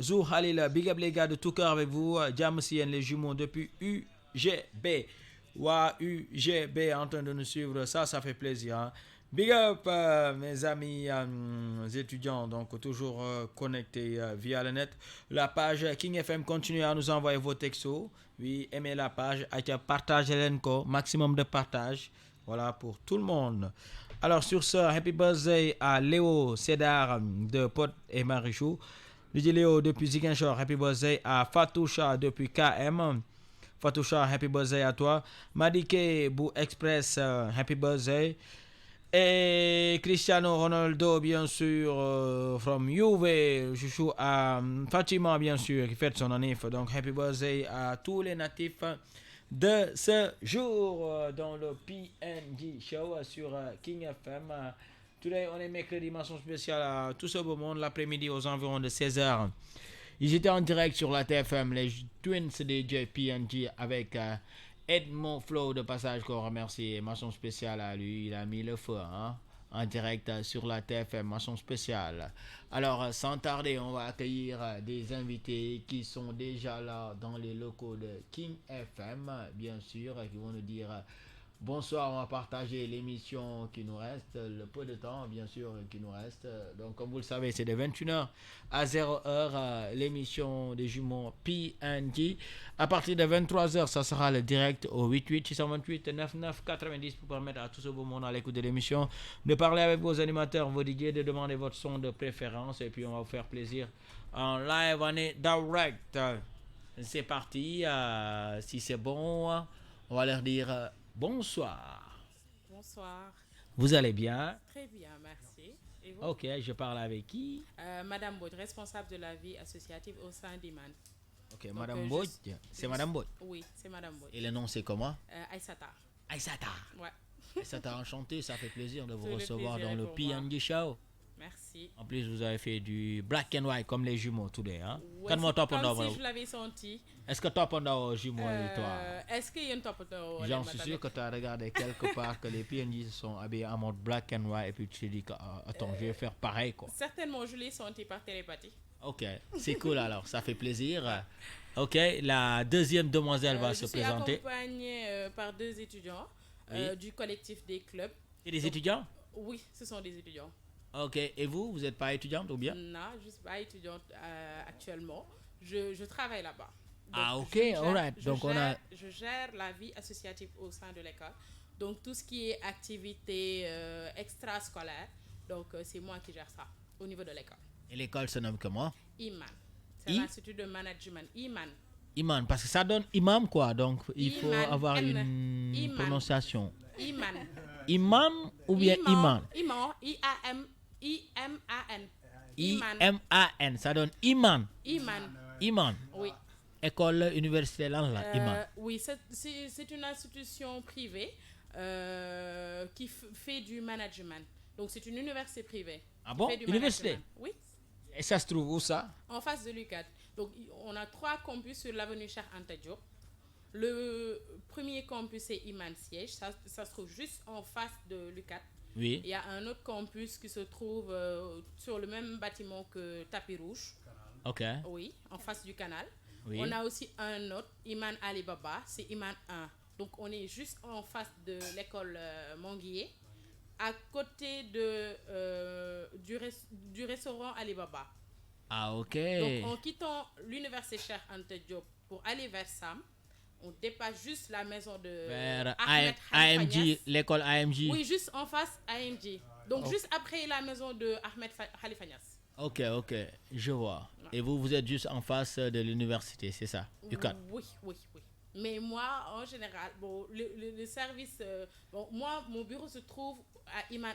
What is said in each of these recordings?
Zou Halil, big up les gars de tout cœur avec vous. Jam Sien, les jumeaux depuis UGB. Wa UGB en train de nous suivre, ça fait plaisir. Hein. Big up mes amis étudiants, donc toujours connectés via le net. La page King FM continue à nous envoyer vos textos. Oui, aimez la page, partagez l'enco, maximum de partage. Voilà pour tout le monde. Alors sur ce, happy birthday à Léo Cédar de Pot et Marichou. DJ Léo depuis Ziguinchor, happy birthday à Fatoucha depuis KM. Fatoucha, happy birthday à toi. Madike Bou Express, happy birthday. Et Cristiano Ronaldo, bien sûr, from Juve, chouchou à Fatima, bien sûr, qui fête son annif. Donc, happy birthday à tous les natifs de ce jour dans le PNG Show sur King FM. Today, on est mercredi, mention spéciale à tout ce beau monde, l'après-midi aux environs de 16h. Ils étaient en direct sur la TFM, les Twins DJ PNG avec Edmond Flow de passage qu'on remercie. Mention spéciale à lui, il a mis le feu hein, en direct sur la TFM, mention spéciale. Alors sans tarder, on va accueillir des invités qui sont déjà là dans les locaux de King FM, bien sûr, qui vont nous dire bonsoir. On va partager l'émission qui nous reste, le peu de temps bien sûr qui nous reste. Donc comme vous le savez, c'est de 21h à 0h l'émission des jumeaux PNG. À partir de 23h, ça sera le direct au 88 628 99 90 pour permettre à tout ce beau monde à l'écoute de l'émission de parler avec vos animateurs, vos DJ, de demander votre son de préférence et puis on va vous faire plaisir en live, en direct. C'est parti, si c'est bon, on va leur dire bonsoir. Bonsoir. Vous allez bien? Très bien, merci. Et vous? Ok, je parle avec qui? Madame Baud, responsable de la vie associative au sein d'Iman. Ok, donc, Madame Baud, c'est Madame Baud? Oui, c'est Madame Baud. Et le nom c'est comment? Aïssata. Aïssata. Ouais. Aïssata, enchanté, ça fait plaisir de vous Tout recevoir le dans le PNG Show. Merci. En plus, vous avez fait du black and white comme les jumeaux today, hein? Ouais, comme si je l'avais senti. Est-ce que toi pendant aux jumeaux et toi? Est-ce qu'il y a une top pendant? J'en suis sûr que tu as regardé quelque part que les PNJ sont habillés en mode black and white et puis tu te dis que, attends, je vais faire pareil quoi. Certainement, je l'ai senti par télépathie. Ok, c'est cool alors, ça fait plaisir. Ok, la deuxième demoiselle va se présenter. Je suis accompagnée par deux étudiants du collectif des clubs. Et des étudiants? Oui, ce sont des étudiants. Ok, et vous n'êtes pas étudiante ou bien? Non, je ne suis pas étudiante actuellement. Je travaille là-bas. Donc, ok, alright. Je gère la vie associative au sein de l'école. Donc, tout ce qui est activité extrascolaire, donc c'est moi qui gère ça au niveau de l'école. Et l'école se nomme comment? Iman. C'est l'Institut de Management. Iman. Iman, parce que ça donne imam quoi, donc il faut avoir une prononciation. Iman. Imam ou bien Iman? Iman. I-A-M. I-M-A-N. I-M-A-N, ça donne Iman. Iman. Iman. Oui. École université là, Iman. Oui, c'est une institution privée qui fait du management. Donc c'est une université privée. Ah bon? Université? Oui. Et ça se trouve où ça? En face de l'UCAD. Donc on a 3 campus sur l'avenue Cheikh Anta Diop. Le premier campus c'est Iman Siège. Ça se trouve juste en face de l'UCAD. Oui. Il y a un autre campus qui se trouve sur le même bâtiment que Tapis Rouge. Ok. Oui, en face du canal. Oui. On a aussi un autre, Iman Alibaba, c'est Iman 1. Donc on est juste en face de l'école Manguier, à côté du restaurant Alibaba. Ah ok. Donc en quittant l'université Cheikh Anta Diop pour aller vers Sam, on dépasse juste la maison de vers AMG, l'école AMG. Oui, juste en face AMG. Donc juste après la maison de Ahmed Khalifa Niasse. Ok, je vois. Et vous êtes juste en face de l'université, c'est ça? Oui. Mais moi, en général, bon, le service... moi, mon bureau se trouve à Iman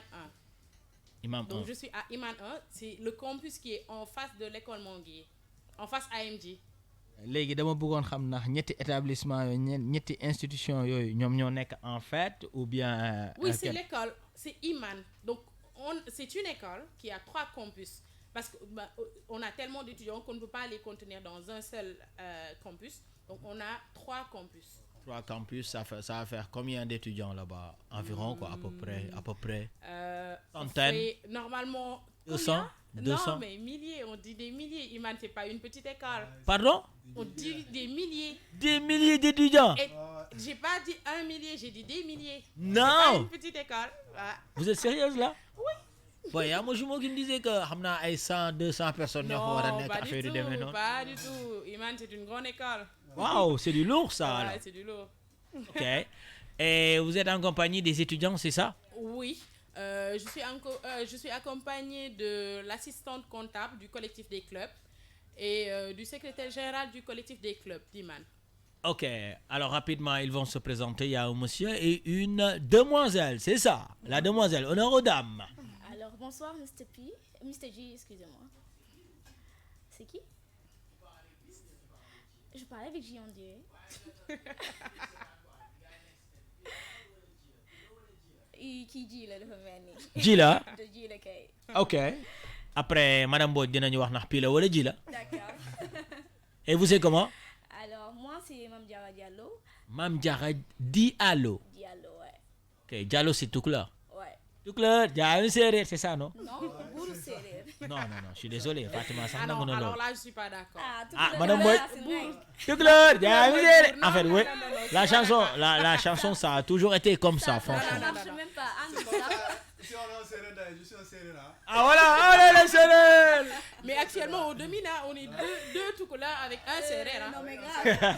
1. Donc, je suis à Iman 1. C'est le campus qui est en face de l'école Manguier. En face AMG. Léegi dama bëggoon xam ndax ñetti établissement yooyu ñetti institution yooyu ñoom ñoo nekk en fait ou bien... Oui, c'est l'école. C'est Iman. Donc, c'est une école qui a 3 campus. Parce qu'on a tellement d'étudiants qu'on ne peut pas les contenir dans un seul campus. Donc, on a 3 campus. 3 campus, ça va faire combien d'étudiants là-bas? Environ, quoi, à peu près Normalement, 200? 200? Non, mais milliers, on dit des milliers. Iman, c'est pas une petite école. Pardon? On dit des milliers. Des milliers d'étudiants? Et j'ai pas dit 1 millier, j'ai dit des milliers. Non! C'est pas une petite école. Ah. Vous êtes sérieuse là? Oui. Bon, il y a moi qui me disait que 100, 200 personnes Non, pas pas du tout, pas du tout. Iman, c'est une grande école. Waouh, c'est du lourd ça. Ouais, c'est du lourd. Ok. Et vous êtes en compagnie des étudiants, c'est ça? Oui. Je suis accompagnée de l'assistante comptable du collectif des clubs et du secrétaire général du collectif des clubs d'Iman. Ok, alors rapidement, ils vont se présenter. Il y a un monsieur et une demoiselle, c'est ça? La demoiselle, honneur aux dames. Alors, bonsoir, Mr. P. Mr. G, excusez-moi. C'est qui? Je parlais avec J, on dirait. Qui dit là, le famille? Ji la? De J, le kay. Ok. Après, Madame Bod, dinañu wax ndax pile wala Ji la. D'accord. Et vous c'est comment? Alors, moi, c'est Mme Diarra Diallo. Mam Diarra Diallo. Diallo, ouais. Ok, Diallo c'est tout clair. Ouais. Tout clair, Diallo c'est ça, non? Non, Bourou Séréer. Non, je suis désolé, Fatima. Ah non, alors là, je suis pas d'accord. Ah, Madame Boy. Tout clair, Diallo c'est. En fait, oui. La chanson, ça a toujours été comme ça, franchement. Ça marche même pas. Ah, non, ça. Si on est en Séréer, je suis en Séréer là. Ah voilà, allez les Séréer. Mais actuellement, au Domina, on est deux tout là avec un serré. Non, mais grave.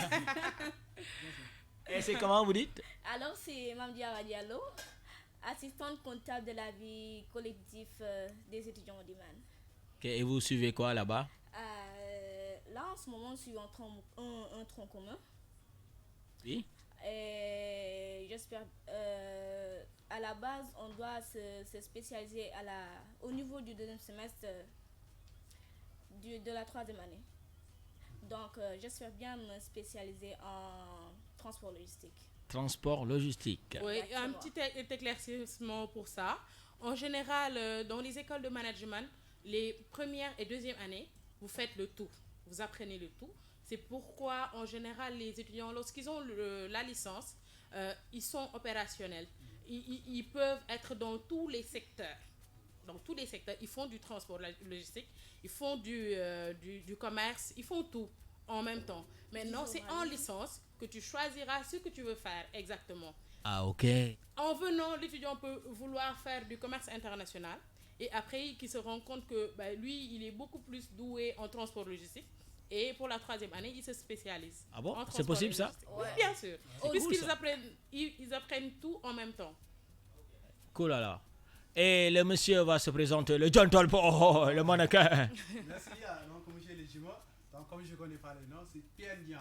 Et c'est comment vous dites? Alors, c'est Mme Diarra Diallo, assistante comptable de la vie collective des étudiants d'Iman. Ok, et vous suivez quoi là-bas? Là, en ce moment, je suis en un tronc commun. Oui. Et j'espère, à la base, on doit se spécialiser au niveau du deuxième semestre de la troisième année. Donc, j'espère bien me spécialiser en transport logistique. Transport logistique. Oui, Exactement. un petit éclaircissement pour ça. En général, dans les écoles de management, les premières et deuxième années, vous faites le tout. Vous apprenez le tout. C'est pourquoi, en général, les étudiants, lorsqu'ils ont la licence, ils sont opérationnels. Ils peuvent être dans tous les secteurs. Dans tous les secteurs, ils font du transport logistique, ils font du commerce, ils font tout en même temps. Maintenant, c'est en licence que tu choisiras ce que tu veux faire exactement. Ah, ok. En venant, l'étudiant peut vouloir faire du commerce international et après, il se rend compte que lui, il est beaucoup plus doué en transport logistique. Et pour la troisième année, ils se spécialisent. Ah bon? En C'est possible ça? Oui, bien sûr. C'est Puisqu'ils cool, ça. ils apprennent tout en même temps. Cool alors. Et le monsieur va se présenter, le gentle boy, le mannequin. Merci. Donc, comme j'ai les jumeaux, donc comme je ne connais pas les noms, c'est Pierre Dian.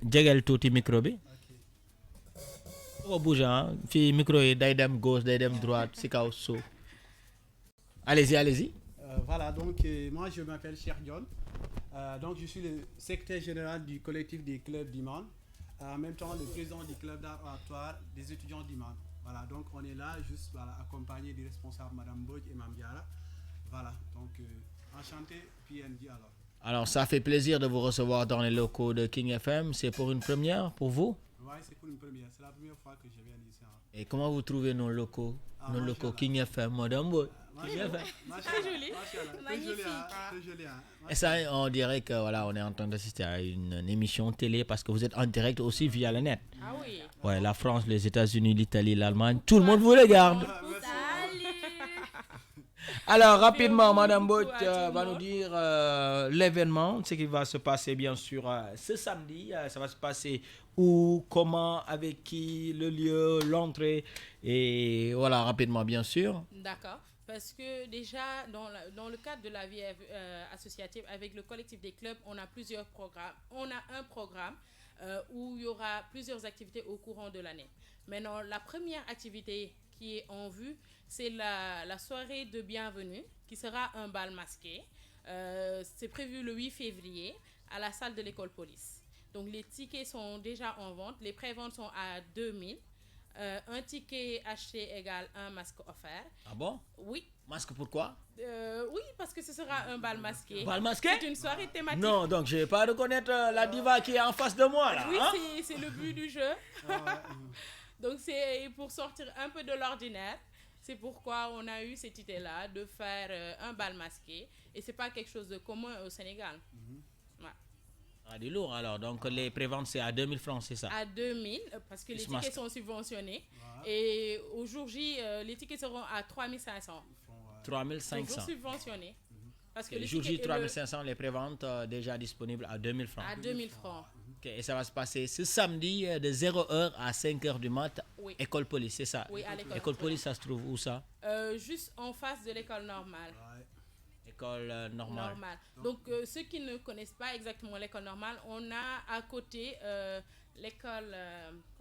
Jegel tuuti micro bi. Ok. On bouge hein. Fi micro yi day dem gauche, day dem droite, si kaw suuf. Allez-y. Voilà, donc moi je m'appelle Cheikh Dion. Donc je suis le secrétaire général du collectif des clubs d'Iman. En même temps le président du club d'art oratoire des étudiants d'Iman. Voilà, donc on est là juste accompagné des responsables Madame Bodj et Mme Diarra. Voilà, donc enchanté PND alors. Alors ça fait plaisir de vous recevoir dans les locaux de King FM. C'est pour une première pour vous? Oui, c'est pour une première. C'est la première fois que je viens ici. Et comment vous trouvez nos locaux? Nos locaux King FM, Madame Boy. King FM. Très joli. Magnifique. Très joli. Et ça, on dirait que voilà, on est en train d'assister à une émission télé parce que vous êtes en direct aussi via le net. Ah oui. Ouais, la France, les États-Unis, l'Italie, l'Allemagne, tout le monde vous regarde. Salut. Alors, rapidement, Madame Coucou Bott à tout le va nous monde. dire l'événement, ce qui va se passer bien sûr ce samedi. Ça va se passer où, comment, avec qui, le lieu, l'entrée et voilà, rapidement bien sûr. D'accord. Parce que déjà, dans le cadre de la vie associative, avec le collectif des clubs, on a plusieurs programmes. On a un programme où il y aura plusieurs activités au courant de l'année. Maintenant, la première activité qui est en vue, c'est la soirée de bienvenue, qui sera un bal masqué. C'est prévu le 8 février à la salle de l'école police. Donc, les tickets sont déjà en vente. Les préventes sont à 2000. Un ticket acheté égale un masque offert. Ah bon? Oui. Masque pourquoi? Oui, parce que ce sera un bal masqué. Bal masqué? C'est une soirée thématique. Non, donc je ne vais pas reconnaître la diva qui est en face de moi là. Oui, hein? c'est le but du jeu. Donc, c'est pour sortir un peu de l'ordinaire. C'est pourquoi on a eu cette idée-là de faire un bal masqué. Et c'est pas quelque chose de commun au Sénégal. Ouais. Ah, du lourd alors. Donc les préventes, c'est à 2000 francs, c'est ça? À 2000, parce que les tickets sont subventionnés. Et au jour J, les tickets seront à 3500. 3500. Toujours subventionnés. Parce que Le jour J, 3500, les préventes déjà disponibles à 2000 francs. À 2000 francs. Okay, et ça va se passer ce samedi de 0h à 5h du mat. Oui. École police, c'est ça? Oui, à l'école. École police, ça se trouve où ça? Juste en face de l'école normale. École normale. Donc, ceux qui ne connaissent pas exactement l'école normale, on a à côté l'école...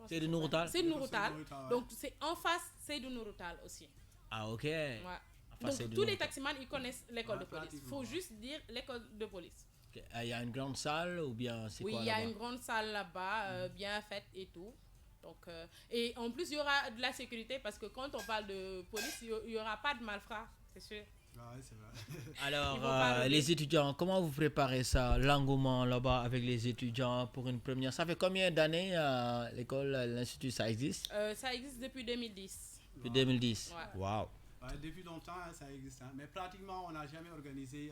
C'est de Nouroutal? C'est de Nouroutal. Donc, c'est en face, c'est de Nouroutal aussi. Ah, ok. Ouais. Donc, tous les taximans, ils connaissent l'école de police. Il faut juste dire l'école de police. Il y a une grande salle ou bien c'est quoi? Oui, il y a une grande salle là-bas, bien faite et tout. Donc, et en plus, il y aura de la sécurité parce que quand on parle de police, il n'y aura pas de malfrats, c'est sûr. Ouais, c'est vrai. Alors, les étudiants, comment vous préparez ça, l'engouement là-bas avec les étudiants pour une première? Ça fait combien d'années l'école, l'institut, ça existe? Ça existe depuis 2010. Depuis 2010. Ouais. Waouh. Depuis longtemps, ça existe. Mais pratiquement, on n'a jamais organisé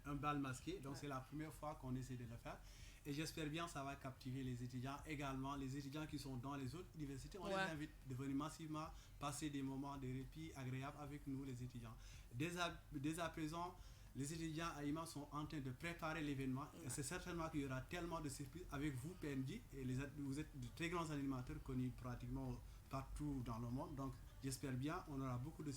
un bal masqué. Donc, c'est la première fois qu'on essaie de le faire. Et j'espère bien que ça va captiver les étudiants également. Les étudiants qui sont dans les autres universités, on les invite de venir massivement passer des moments de répit agréables avec nous, les étudiants. Dès à présent, les étudiants à IMA sont en train de préparer l'événement. Et c'est certainement qu'il y aura tellement de surprises avec vous, PNJ. Et vous êtes de très grands animateurs connus pratiquement partout dans le monde. Donc, j'espère bien on aura beaucoup de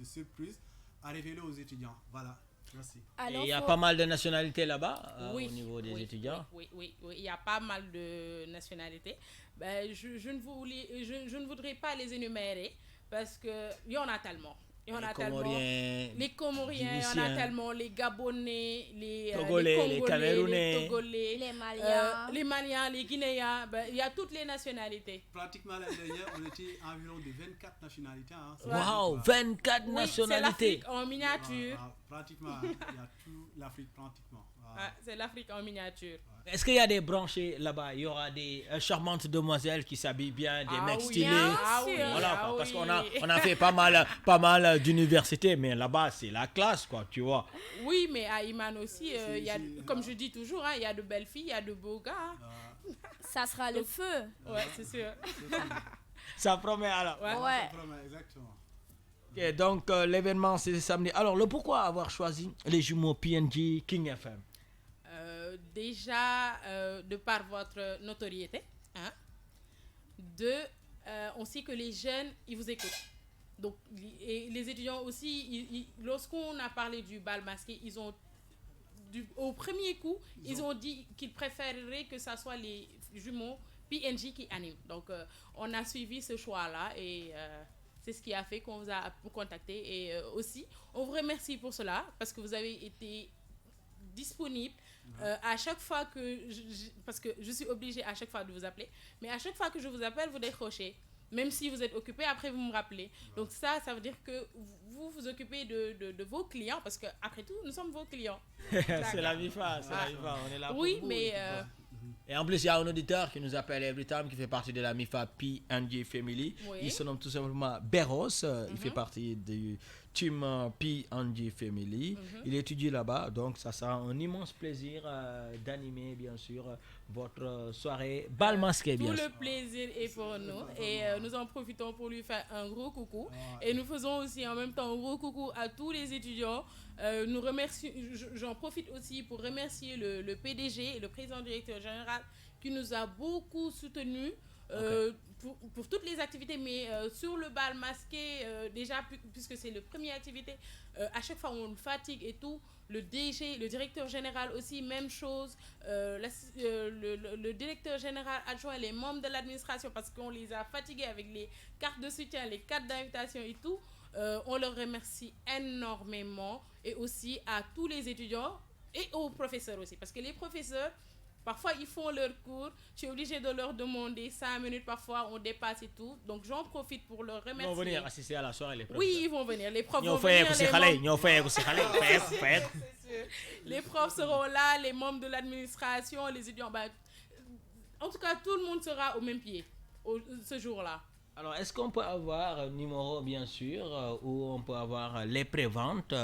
surprises à révéler aux étudiants. Voilà, merci. Alors, il y a pas mal de nationalités là-bas au niveau des étudiants? Oui, il y a pas mal de nationalités. Ben, je ne voudrais pas les énumérer parce qu'il y en a tellement. Il y en a tellement. Les Comoriens, il y en a tellement. Les Gabonais, les Congolais, les Camerounais, les Togolais, les Maliens, les Guinéens. Ben, il y a toutes les nationalités. Pratiquement l'année dernière, on était environ de 24 nationalités. Hein. Waouh, 24 nationalités. C'est l'Afrique en miniature. Pratiquement, il y a tout l'Afrique pratiquement. C'est l'Afrique en miniature. Est-ce qu'il y a des branchés là-bas? Il y aura des charmantes demoiselles qui s'habillent bien, des mecs stylés. Voilà, parce qu'on a fait pas mal d'universités, mais là-bas c'est la classe, quoi, tu vois. Oui, mais à Iman aussi, y a, comme je dis toujours, il y a de belles filles, il y a de beaux gars. Ça sera le feu. Ouais, c'est sûr. Ça promet alors. Ouais. Ça promet, exactement. Okay, donc l'événement c'est samedi. Alors le pourquoi avoir choisi les jumeaux PNJ King FM? Déjà, de par votre notoriété. Hein. On sait que les jeunes, ils vous écoutent. Donc, et les étudiants aussi, lorsqu'on a parlé du bal masqué, ils ont, au premier coup, ils ont dit qu'ils préféreraient que ce soit les jumeaux PNJ qui animent. Donc, on a suivi ce choix-là et c'est ce qui a fait qu'on vous a contacté. Et aussi, on vous remercie pour cela parce que vous avez été disponible à chaque fois que parce que je suis obligée à chaque fois de vous appeler, mais à chaque fois que je vous appelle, vous décrochez. Même si vous êtes occupé, après vous me rappelez. Donc ça veut dire que vous vous occupez de vos clients, parce que après tout, nous sommes vos clients. C'est la MIFA, on est là pour oui, vous, mais... Et en plus, il y a un auditeur qui nous appelle every time, qui fait partie de la MIFA PNJ Family. Oui. Il se nomme tout simplement Beros. Il fait partie du team PNJ Family. Il étudie là-bas. Donc, ça sera un immense plaisir d'animer, bien sûr, votre soirée bal masqué, bien sûr. Tout le plaisir est pour nous. Et nous en profitons pour lui faire un gros coucou. Et nous faisons aussi en même temps un gros coucou à tous les étudiants. Nous remercions, j'en profite aussi pour remercier le PDG et le président directeur général qui nous a beaucoup soutenus pour toutes les activités, mais sur le bal masqué, déjà, puisque c'est la première activité, à chaque fois on fatigue et tout. Le DG, le directeur général aussi, même chose. Le directeur général adjoint, les membres de l'administration, parce qu'on les a fatigués avec les cartes de soutien, les cartes d'invitation et tout. On leur remercie énormément, et aussi à tous les étudiants et aux professeurs aussi, parce que les professeurs, parfois ils font leur cours, je suis obligée de leur demander 5 minutes, parfois on dépasse et tout, donc j'en profite pour leur remercier. Ils vont venir assister à la soirée, les profs. Oui, ils vont venir, les profs vont venir. Les profs seront là, les membres de l'administration, les étudiants, en tout cas tout le monde sera au même pied ce jour-là. Alors, est-ce qu'on peut avoir un numéro, bien sûr, où on peut avoir les préventes,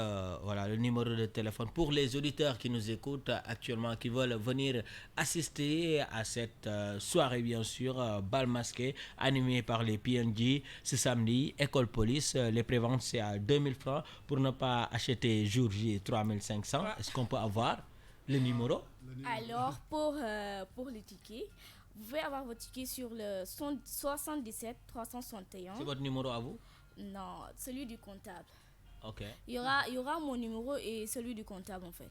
voilà, le numéro de téléphone pour les auditeurs qui nous écoutent actuellement, qui veulent venir assister à cette soirée, bien sûr, bal masqué, animée par les PNJ ce samedi, École Police. Les préventes, c'est à 2000 francs pour ne pas acheter jour J 3500. Est-ce qu'on peut avoir le numéro? Alors, pour les tickets, vous pouvez avoir votre ticket sur le 77 361. C'est votre numéro à vous? Non, celui du comptable. Ok. Il y aura mon numéro et celui du comptable en fait.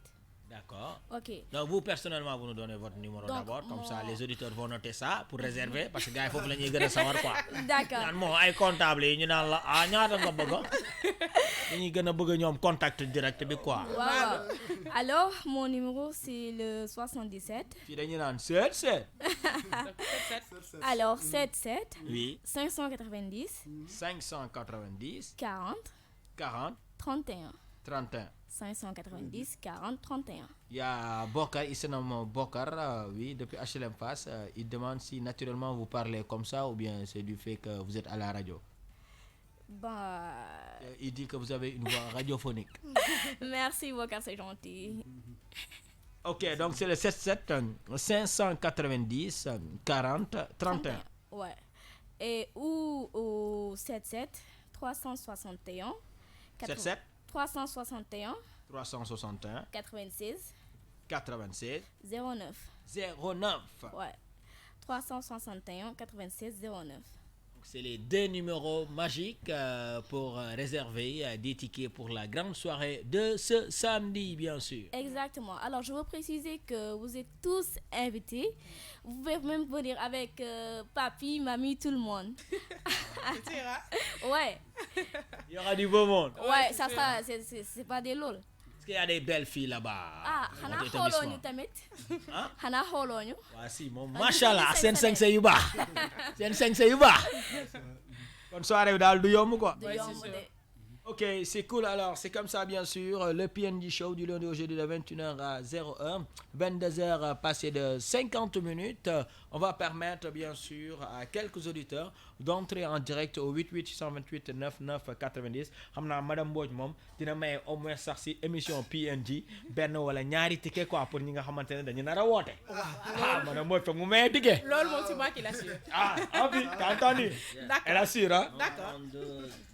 D'accord. Ok. Donc vous personnellement vous nous donnez votre numéro d'abord, comme ça les auditeurs vont noter ça pour réserver parce que gars il faut que la ñuy gën a sawar quoi. D'accord. Naan moo ay comptable yi ñu naan la ah ñaata nga bëgg dañuy gën a bëgg ñoom contact direct bi quoi. Wow. Alors mon numéro c'est le 77. Fii dañuy naan 77. Alors 77. Oui. 590. 590. 40. 40. 31. 31. 590 40 31. Il y a Bokar, il se nomme Bokar, oui, depuis HLM Face. Il demande si naturellement vous parlez comme ça ou bien c'est du fait que vous êtes à la radio. Bah. Il dit que vous avez une voix radiophonique. Merci Bokar, c'est gentil. Ok, donc c'est le 77 590 40 31. Ouais. Et ou au 77 361 77 361 361 96 96 09. 09. Ouais. 361 96 09. C'est les deux numéros magiques pour réserver des tickets pour la grande soirée de ce samedi, bien sûr. Exactement. Alors, je veux préciser que vous êtes tous invités. Vous pouvez même venir avec papy, mamie, tout le monde. Ouais. Il y aura du beau monde. Ouais, ça sera, c'est pas des lol. Est-ce qu'il y a des belles filles là-bas? Ah, Hana Holoñu tamit. Hein? Hana Holoñu. Voici mon machallah, sen sañse yu baax. Sen sañse yu baax. Kon soirée bi daal du yomb quoi. De yomb de. Ok, c'est cool. Alors, c'est comme ça, bien sûr. Le PNJ Show du lundi au jeudi de 21h à 01. 22h passé de 50 minutes. On va permettre, bien sûr, à quelques auditeurs d'entrer en direct au 88 628 99 90. xam naa madame Mbodj moom dina may au moins sax si émission PNJ benn wala ñaari ticket quoi pour ñi nga xamante ne dañu nar a woote. Ah madame Mbodj foog mu may ticket. Lol, moi, c'est moi qui l'assure. Ah, oui, t'as entendu? D'accord. Elle assure, hein? D'accord.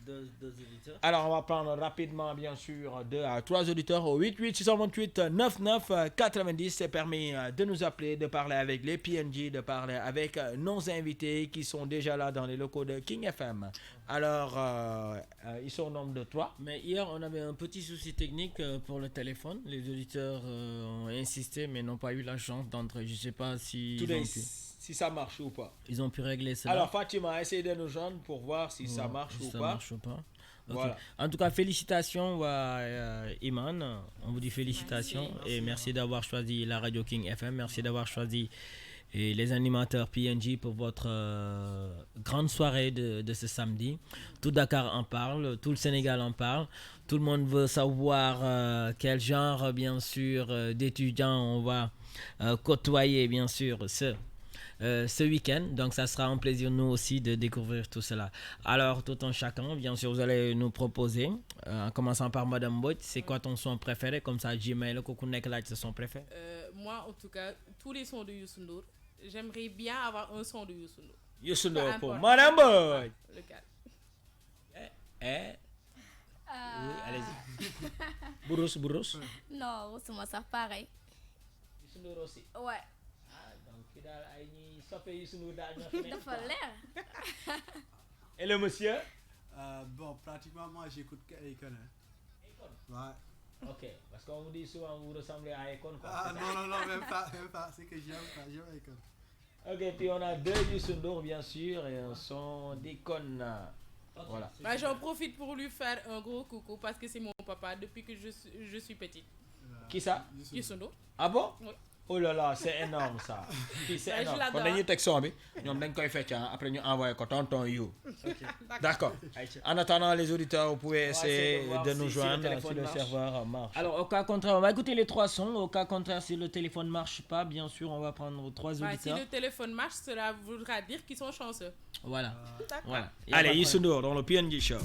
Deux auditeurs. Alors, on va prendre rapidement, bien sûr, 2 à 3 auditeurs au 88 628 99 90. C'est permis de nous appeler, de parler avec les PNJ, de parler avec nos invités qui sont déjà là dans les locaux de King FM. Alors, ils sont au nombre de 3. Mais hier, on avait un petit souci technique pour le téléphone. Les auditeurs ont insisté, mais n'ont pas eu la chance d'entrer. Je ne sais pas si Si ça marche ou pas. ils ont pu régler cela. Alors, Fatima, essaye de nous joindre pour voir si ça marche si ou ça pas. marche ou pas. Ok. Voilà. En tout cas, félicitations à Iman. On vous dit félicitations et merci d'avoir choisi la radio King FM. Merci d'avoir choisi les animateurs PNJ pour votre grande soirée de ce samedi. Tout Dakar en parle, tout le Sénégal en parle. Tout le monde veut savoir quel genre, bien sûr, d'étudiants on va côtoyer, bien sûr, ce week-end. Donc ça sera un plaisir nous aussi de découvrir tout cela. Alors tout un chacun, bien sûr vous allez nous proposer en commençant par Madame Mbodj, c'est quoi ton son préféré, comme ça Gmail ko ku nek laaj sa son préféré. Moi, en tout cas, tous les sons de Youssou Ndour. J'aimerais bien avoir un son de Youssou Ndour. Youssou Ndour Peu pour importe. Madame Mbodj. Lequel? Oui, allez-y. Bourous. Non, c'est moi ça pareil. Youssou Ndour aussi. Ouais. Ah, donc fi daal ay ñi soppe Youssou Ndour daal ñoo fi nekk. Dafa leer. Et le monsieur? Bon, pratiquement, moi, j'écoute Akon. Ouais. Ok, parce qu'on vous dit souvent vous ressemblez à Akon quoi. Ah, non, même pas. C'est que j'aime Akon. Ok, puis on a 2 Youssou Ndour bien sûr et un son d'Akon. Voilà. Bah, j'en profite pour lui faire un gros coucou parce que c'est mon papa depuis que je suis petite. Qui ça? Youssou Ndour. Ah bon? Oui. Oh là là, c'est énorme ça. Puis c'est Ouais, je énorme. l'adore. Kon dañuy teg son bi ñoom dañ koy fecc après ñu envoyé ko tonton You. D'accord. En attendant, les auditeurs, vous pouvez essayer de nous joindre si le serveur marche. Alors, au cas contraire, on va écouter les 3 sons. Au cas contraire, si le téléphone ne marche pas, bien sûr, on va prendre 3 Si auditeurs. le téléphone marche, cela voudra dire qu'ils sont chanceux. Voilà. D'accord. Voilà. Allez, Youssou Ndour dans le PNJ Show.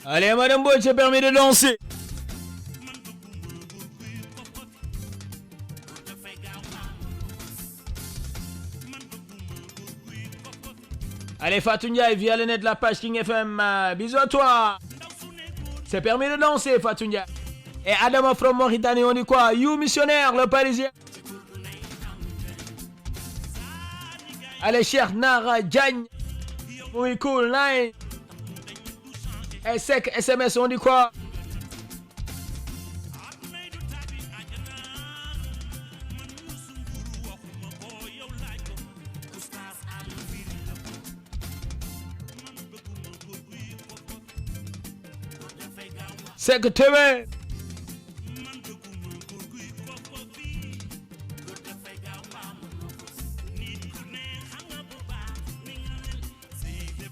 Allez, Madame Boy, c'est permis de danser. Allez, Fatou Ndiaye, via le net de la page King FM. Bisous à toi. C'est permis de danser, Fatou Ndiaye. Et Adama from Mauritanie, on dit quoi? You missionnaire, le Parisien. Allez, Cheikh Nara Diagne. Oui, cool, nice. Et sec, SMS, on dit quoi? c'est que TV.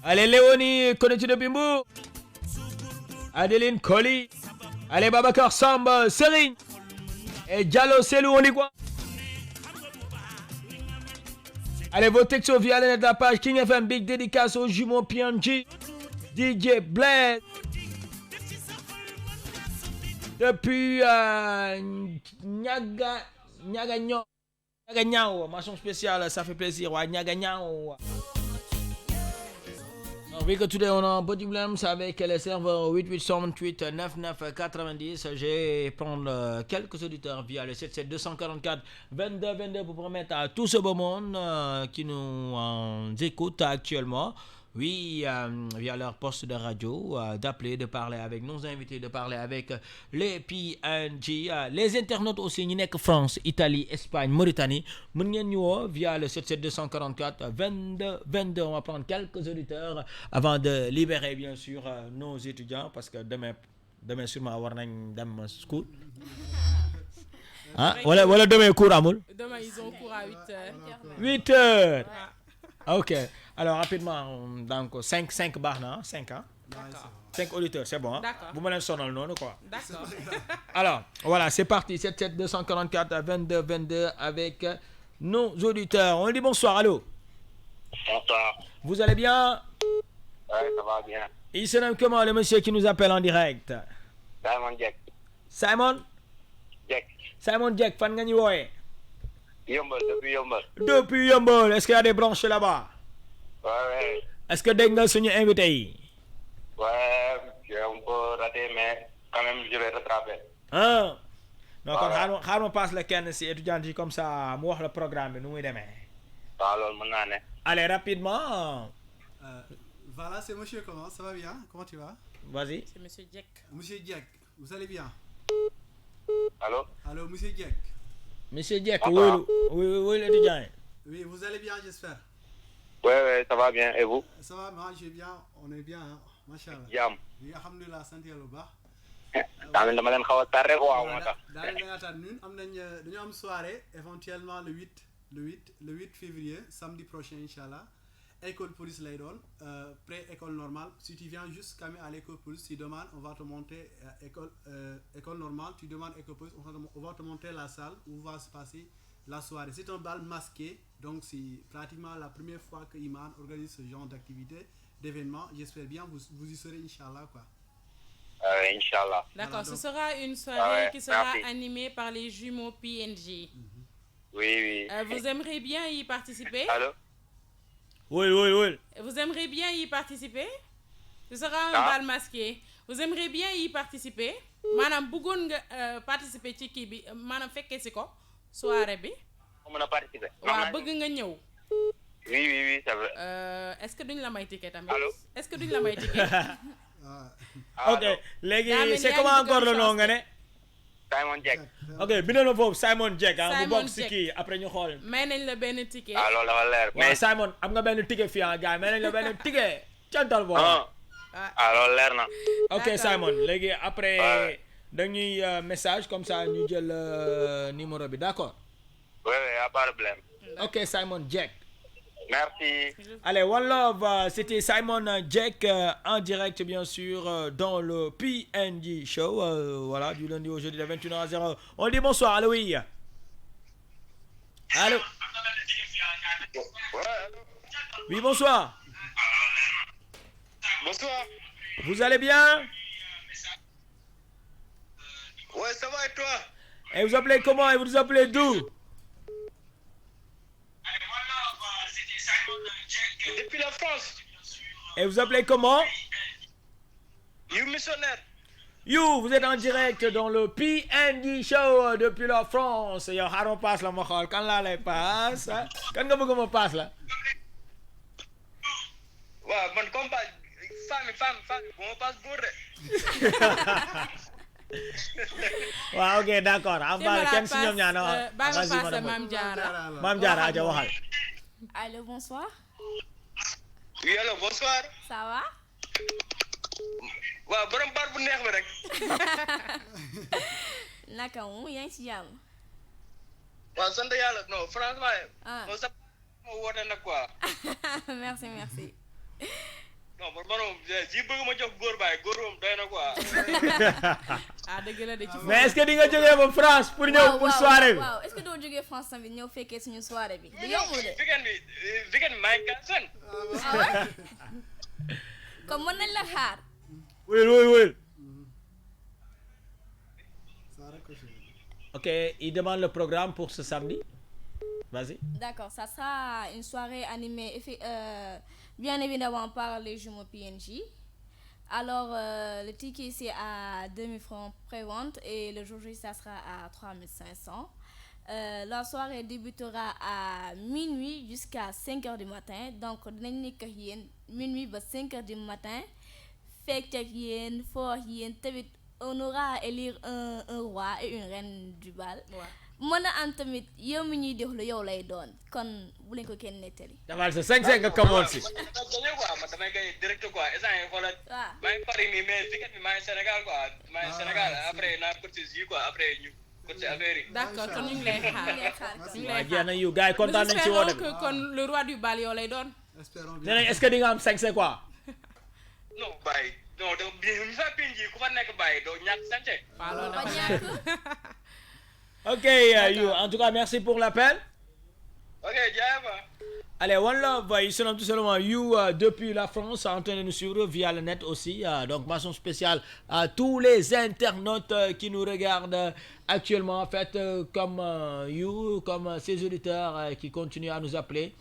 Allez, Léonie, connecté de Bimbo. Adeline Colli. Allez, Babacar Samba, Serigne. Et Diallo Selou, on dit quoi? Allez, vos textos via la page King FM, big dédicace au jumeau PNG. DJ Blaise. Depuis Niagagnan, mention spéciale, ça fait plaisir. Ouais, Niagagnan. Vu que today on a un petit problème avec le serveur 8868 9990, je vais prendre quelques auditeurs via le 77244 2222 pour permettre à tout ce beau monde qui nous écoute actuellement, oui, via leur poste de radio, d'appeler, de parler avec nos invités, de parler avec les PNG, les internautes aussi, ñu nekk France, Italie, Espagne, Mauritanie, mën ngeen ñu woo via le 77244 2222. On va prendre quelques auditeurs avant de libérer bien sûr nos étudiants parce que demain sûrement war nañ dem school. Ah, wala demain cours amul? Demain ils ont cours à 8h. 8h. Ok. Alors rapidement, donc 5 baax na 5 ans. D'accord. 5 auditeurs, c'est bon. D'accord. Bu ma leen sonal noonu quoi. D'accord. Alors, voilà, c'est parti. 77244 2222 avec nos auditeurs. On dit bonsoir, allô. Bonsoir. Vous allez bien? Ouais, ça va bien. Il se nomme comment le monsieur qui nous appelle en direct? Simon Jack. Simon? Jack. Simon Jack, fan nga ñu wooyee? Yombal, depuis Yombal. Depuis Yombal, est-ce qu'il y a des branches là-bas? Ouais. Est-ce que dégg nga suñu invité yi? Ouais, j'ai un peu raté, mais quand même, je vais rattraper. Ah. Non, kon xaar ma passe la kenn si étudiant yi comme ça mu wax le programme bi nu muy demee. waaw loolu mën naa ne. Allez, rapidement. Voilà, c'est monsieur comment? Ça va bien? Comment tu vas? Vas-y. C'est monsieur Jack. Monsieur Jack, vous allez bien? Allô? Allô, monsieur Jack. Monsieur Jack, oui, l'étudiant. Oui, vous allez bien, j'espère. Ouais, ça va bien. Et vous? Ça va, moi je vais bien, on est bien, hein? Machallah. Jàmm. Oui, alhamdulillah, sant Yàlla bu baax. Tamit dama leen xaw a tardé quoi moo tax. daal di nga ñun am nañ dañoo am soirée éventuellement le 8 février samedi prochain inchallah école police lay doon pré-école normale. Si tu viens juste quand même à l'école police, tu demandes, on va te monter école normale, tu demandes école police, on va te monter la salle où va se passer la soirée. C'est un bal masqué, donc c'est pratiquement la première fois que Iman organise ce genre d'activité, d'événement. J'espère bien vous y serez inchallah quoi. Inch'Allah. D'accord, Voilà, ce sera une soirée ouais, qui sera merci. animée par les jumeaux PNG. Oui. Vous aimeriez bien y participer? Allô? Oui. Vous aimeriez bien y participer? Ce sera un bal masqué. Vous aimeriez bien y participer? Maanaam bëggoon nga participer ci kii bi maanaam fekkee si ko soirée bi. mën a participer. waaw bëgg nga ñëw. Oui, c'est vrai. Est-ce que duñ la may ticket tamit? Allô? Est-ce que duñ la may ticket? Ok, léegi c'est comment encore le nom nga ne? Simon Jack. Ok, bindal ma foofu Simon Jack bu Simon bokk si Jack. kii après ñu xool. may nañ la benn ticket. Loolu dafa leer. waaw Simon am nga benn ticket fii gars may nañ la benn ticket cantal boobu. loolu leer na. Ok D'accord. Simon, léegi après Ouais. dañuy message comme ça ñu jël numéro bi, d'accord? Oui, y a pas de problème. Ok Simon Jack. Merci. Allez, One Love, c'était Simon Jack en direct bien sûr dans le PNG Show, voilà, du lundi au jeudi de 21h00. On dit bonsoir, allô, oui. Allô. Oui, bonsoir. Bonsoir. Vous allez bien? Ouais, ça va et toi? Et vous appelez comment et vous appelez d'où? Depuis la France. Et vous appelez comment? You missionnaire. You, vous êtes en direct dans le PNG Show depuis la France. Yow xaaral ma passe la ma xool kan laa lay passe kan nga bëgg ma passe la? waaw man comme pas femme bu ma passe góor de. waaw ok d'accord am baal kenn si ñoom ñaar na ba ma vas-y passe madame Mame Diarra. Mame Diarra aja waxal. Allô, bonsoir. Oui, allô, bonsoir. Ça va? waaw borom baat bu neex bi rek. naka mu yaa ngi ci jàmm. waaw sant yàlla non franchement. ah non sax ma woote nag quoi. merci merci. non man moom ji bëgg ma jox góor baay góor moom doy na quoi. ah dëgg la de ci. mais est-ce que di nga jógee ba France pour ñëw pour soirée bi. waaw est-ce que doo jógee France tamit ñëw fekkee suñu soirée bi. du yomb de. weekend bi maa ngi gàttal. ah ouais. comme mën nañ la xaar. Oui. Ok, il demande le programme pour ce samedi. Vas-y. D'accord, ça sera une soirée animée bien évidemment par les jumeaux PNJ. Alors, le ticket c'est à 2000 francs pré-vente et le jour J ça sera à 3500. La soirée débutera à minuit jusqu'à 5h du matin. Donc, dinañ nekk ak yéen minuit ba 5h du matin. Fekk ak yéen foo ak yéen tamit on aura à élire un roi et une reine du bal. mën a am tamit yow mi ñuy déglu yow lay doon kon bu leen ko kenn nettali. Damal sa 5-5 nga kamoon si. man damay gagné direct quoi instant yii xoolal. waaw maa ngi Paris nii mais weekend bi maa ngi Sénégal quoi maa ngi Sénégal après naa cotiser yi quoi après ñu cotiser affaire yi. d'accord kon ñu ngi lay xaar. ñu ngi lay jeex na yu gars yi kontaan nañ ci woote bi. que kon le roi du bal yow lay doon. Espérons nee nañ bien. est-ce que di nga am 5-5 quoi. non bàyyi non donc bien ñu fa pinji ku fa nekk bàyyi doo ñàkk sànce. waaw loolu ba ñàkk. Ok, you. En tout cas, merci pour l'appel. ok jaayama. Allez, one love, ils sont tout simplement you depuis la France en train de nous suivre via le net aussi. Donc, mention spéciale à tous les internautes qui nous regardent actuellement. Faites comme you, comme ces auditeurs qui continuent à nous appeler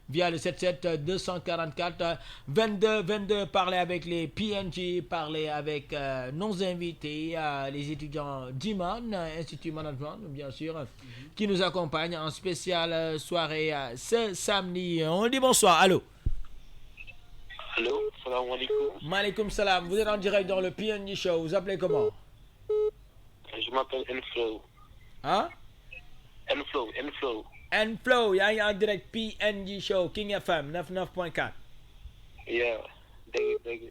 via le 77 244 22 22. Parler avec les PNJ, parler avec nos invités, les étudiants d'Iman, Institut Management, bien sûr, qui nous accompagnent en spéciale soirée ce samedi. On dit bonsoir, allô. Allô, salam alaikum. Malikum salam, vous êtes en direct dans le PNJ Show, vous appelez comment? Je m'appelle Enflow. Hein? Enflow. Enflow, yaa ngi en direct PNJ Show, King FM 99.4. Yeah, dégg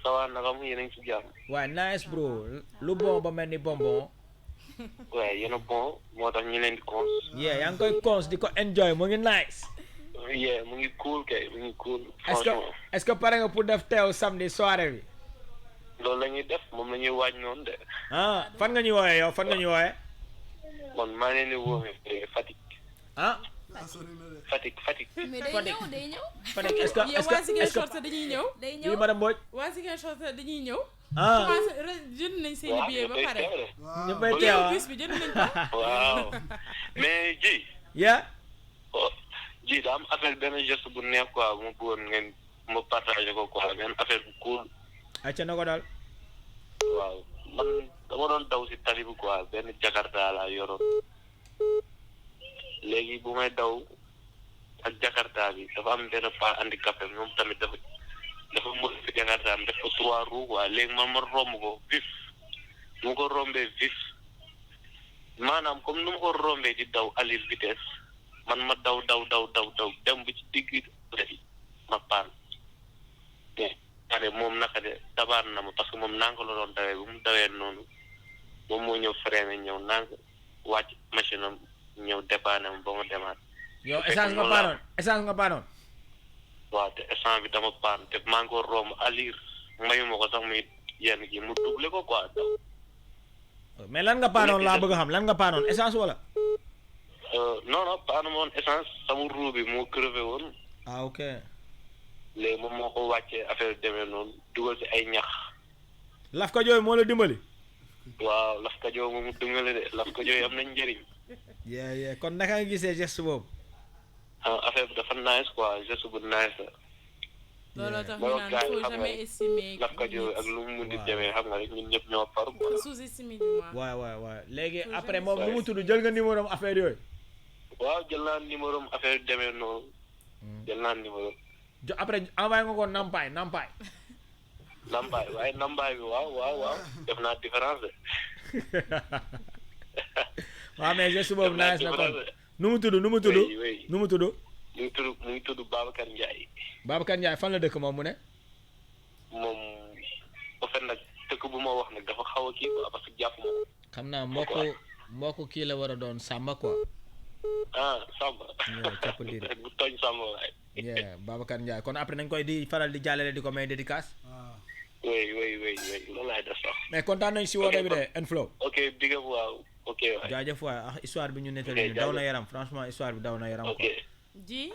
ça va naka mu yéen a ngi ci jàmm. Ouais, nice bro. Lu bon ba mel ni bonbon. Ouais, yéen a bon moo tax ñu leen di cons. Yeah, yaa ngi koy cons di ko enjoy mu ngi nice. Yeah, mu ngi cool kay mu ngi cool. Est-ce que pare nga pour def teew samedi soirée bi? loolu la ñuy def moom la ñuy waaj noonu de. Ah, fan nga ñuy woowee yow fan nga ñuy woowee? man maa leen di woowee Fatick. Ah, Fatick. mais day ñëw. Fatick est-ce que yow waa Ziguinchor sax dañuy ñëw. day oui ñëw. madame Mbodj. waa Ziguinchor sax dañuy ñëw. Ah, jënd nañ seen i billet ba pare. ñëppay yow teew. bus bi jënd nañ ko. waaw mais ji. Yeah. ji daa am affaire benn geste bu neex quoi mu bëggoon ngeen ma partagé ko quoi benn affaire bu cool. Acca na ko daal. waaw man dama doon daw si tali bi quoi benn Jakarta laa yoroon léegi bu may daw ak Jakarta bi dafa am benn pas handicapé moom tamit dafa mën fi Jakarta am def ko 3 roues quoi léegi man ma romb ko vif mu ko rombee vif maanaam comme nu ma ko rombee di daw à vitesse man ma daw dem ba ci digg ma paan moom naka de tabaar na ma parce que moom nank la doon dawee bu mu dawee noonu moom moo ñëw freiné ñëw nank wàcc machine am ñëw dépanné ma ba ma demaat. yow essence nga paanoon. waaw te essence bi dama paan te maa ngi ko romb alir mayu ma ko sax muy yenn gi mu doublé ko quoi daw. mais lan nga paanoon laa bëgg a xam lan nga paanoon essence wala. non paanu ma woon essence sama roue bi moo crevé woon. Ah ok. léegi moom moo ko wàccee affaire demee noonu dugal si ay ñax. laf ka jooy moo la dimbali. waaw laf ka jooy moom dimbali de laf ka jooy am nañ njëriñ. yeah kon naka nga gisee geste boobu. affaire bi dafa nice quoi geste bu nice la. looloo tax ñu naan faut jamais estimer. laf ka jooy ak lu mu mun di demee xam nga rek ñun ñëpp ñoo far quoi. sous-estimer du moins. waay léegi après moom nu mu tudd jël nga numéro am affaire yooyu. waaw jël naa numéro am affaire demee noonu. jël naa numéro. après envoyé nga ko nampaay. waaye nambaay bi waaw def naa différence de. waaw mais geste boobu nice na kon nu mu tudd. mu ngi tudd Babacar Ndiaye. Babacar Ndiaye fan la dëkk moom mu ne. moom dëkk bu ma wax nag dafa xaw a kii quoi parce que jàpp ma ko. xam naa mbokk kii la war a doon Samba quoi. Samba. capp dire bu tooñ Samba waay. Babacar Ndiaye kon après nañ koy di faral di jàllale di ko may dédicace. oui loolu laay def sax. mais kontaan nañ si woote bi de Enflo. ok big up waaw ok waay. jaajëf waay histoire bi ñu nettali ni daw na yaram franchement histoire bi daw na yaram quoi. ji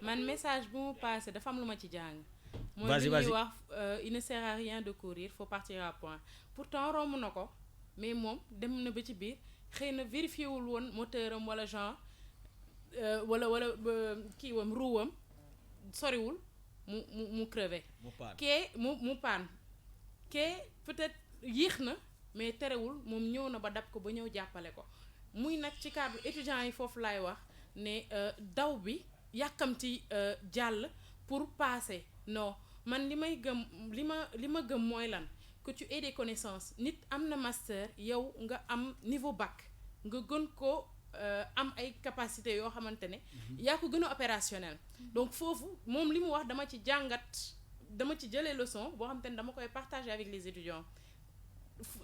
man message bu mu passé dafa am lu ma ci jàng. vas-y mooy li ñuy wax il ne sert à rien de courir faut partir à point pourtant romb na ko mais moom dem na ba ci biir xëy na vérifié wul woon moteur am wala genre wala kii wam ruwam soriwul mu crevé. mu paan kee peut-être yéex na mais terewul moom ñëw na ba dab ko ba ñëw jàppale ko muy nag ci cadre étudiants yi foofu laay wax ne daw bi yàkkamti jàll pour passer non man li ma gëm mooy lan que tu aies des connaissances nit am na master yow nga am niveau bac nga gën ko am ay capacité yoo xamante ne yaa ko gën a opérationnel donc foofu moom li mu wax dama ci jëlee leçon boo xamante ne dama koy partager avec les étudiants.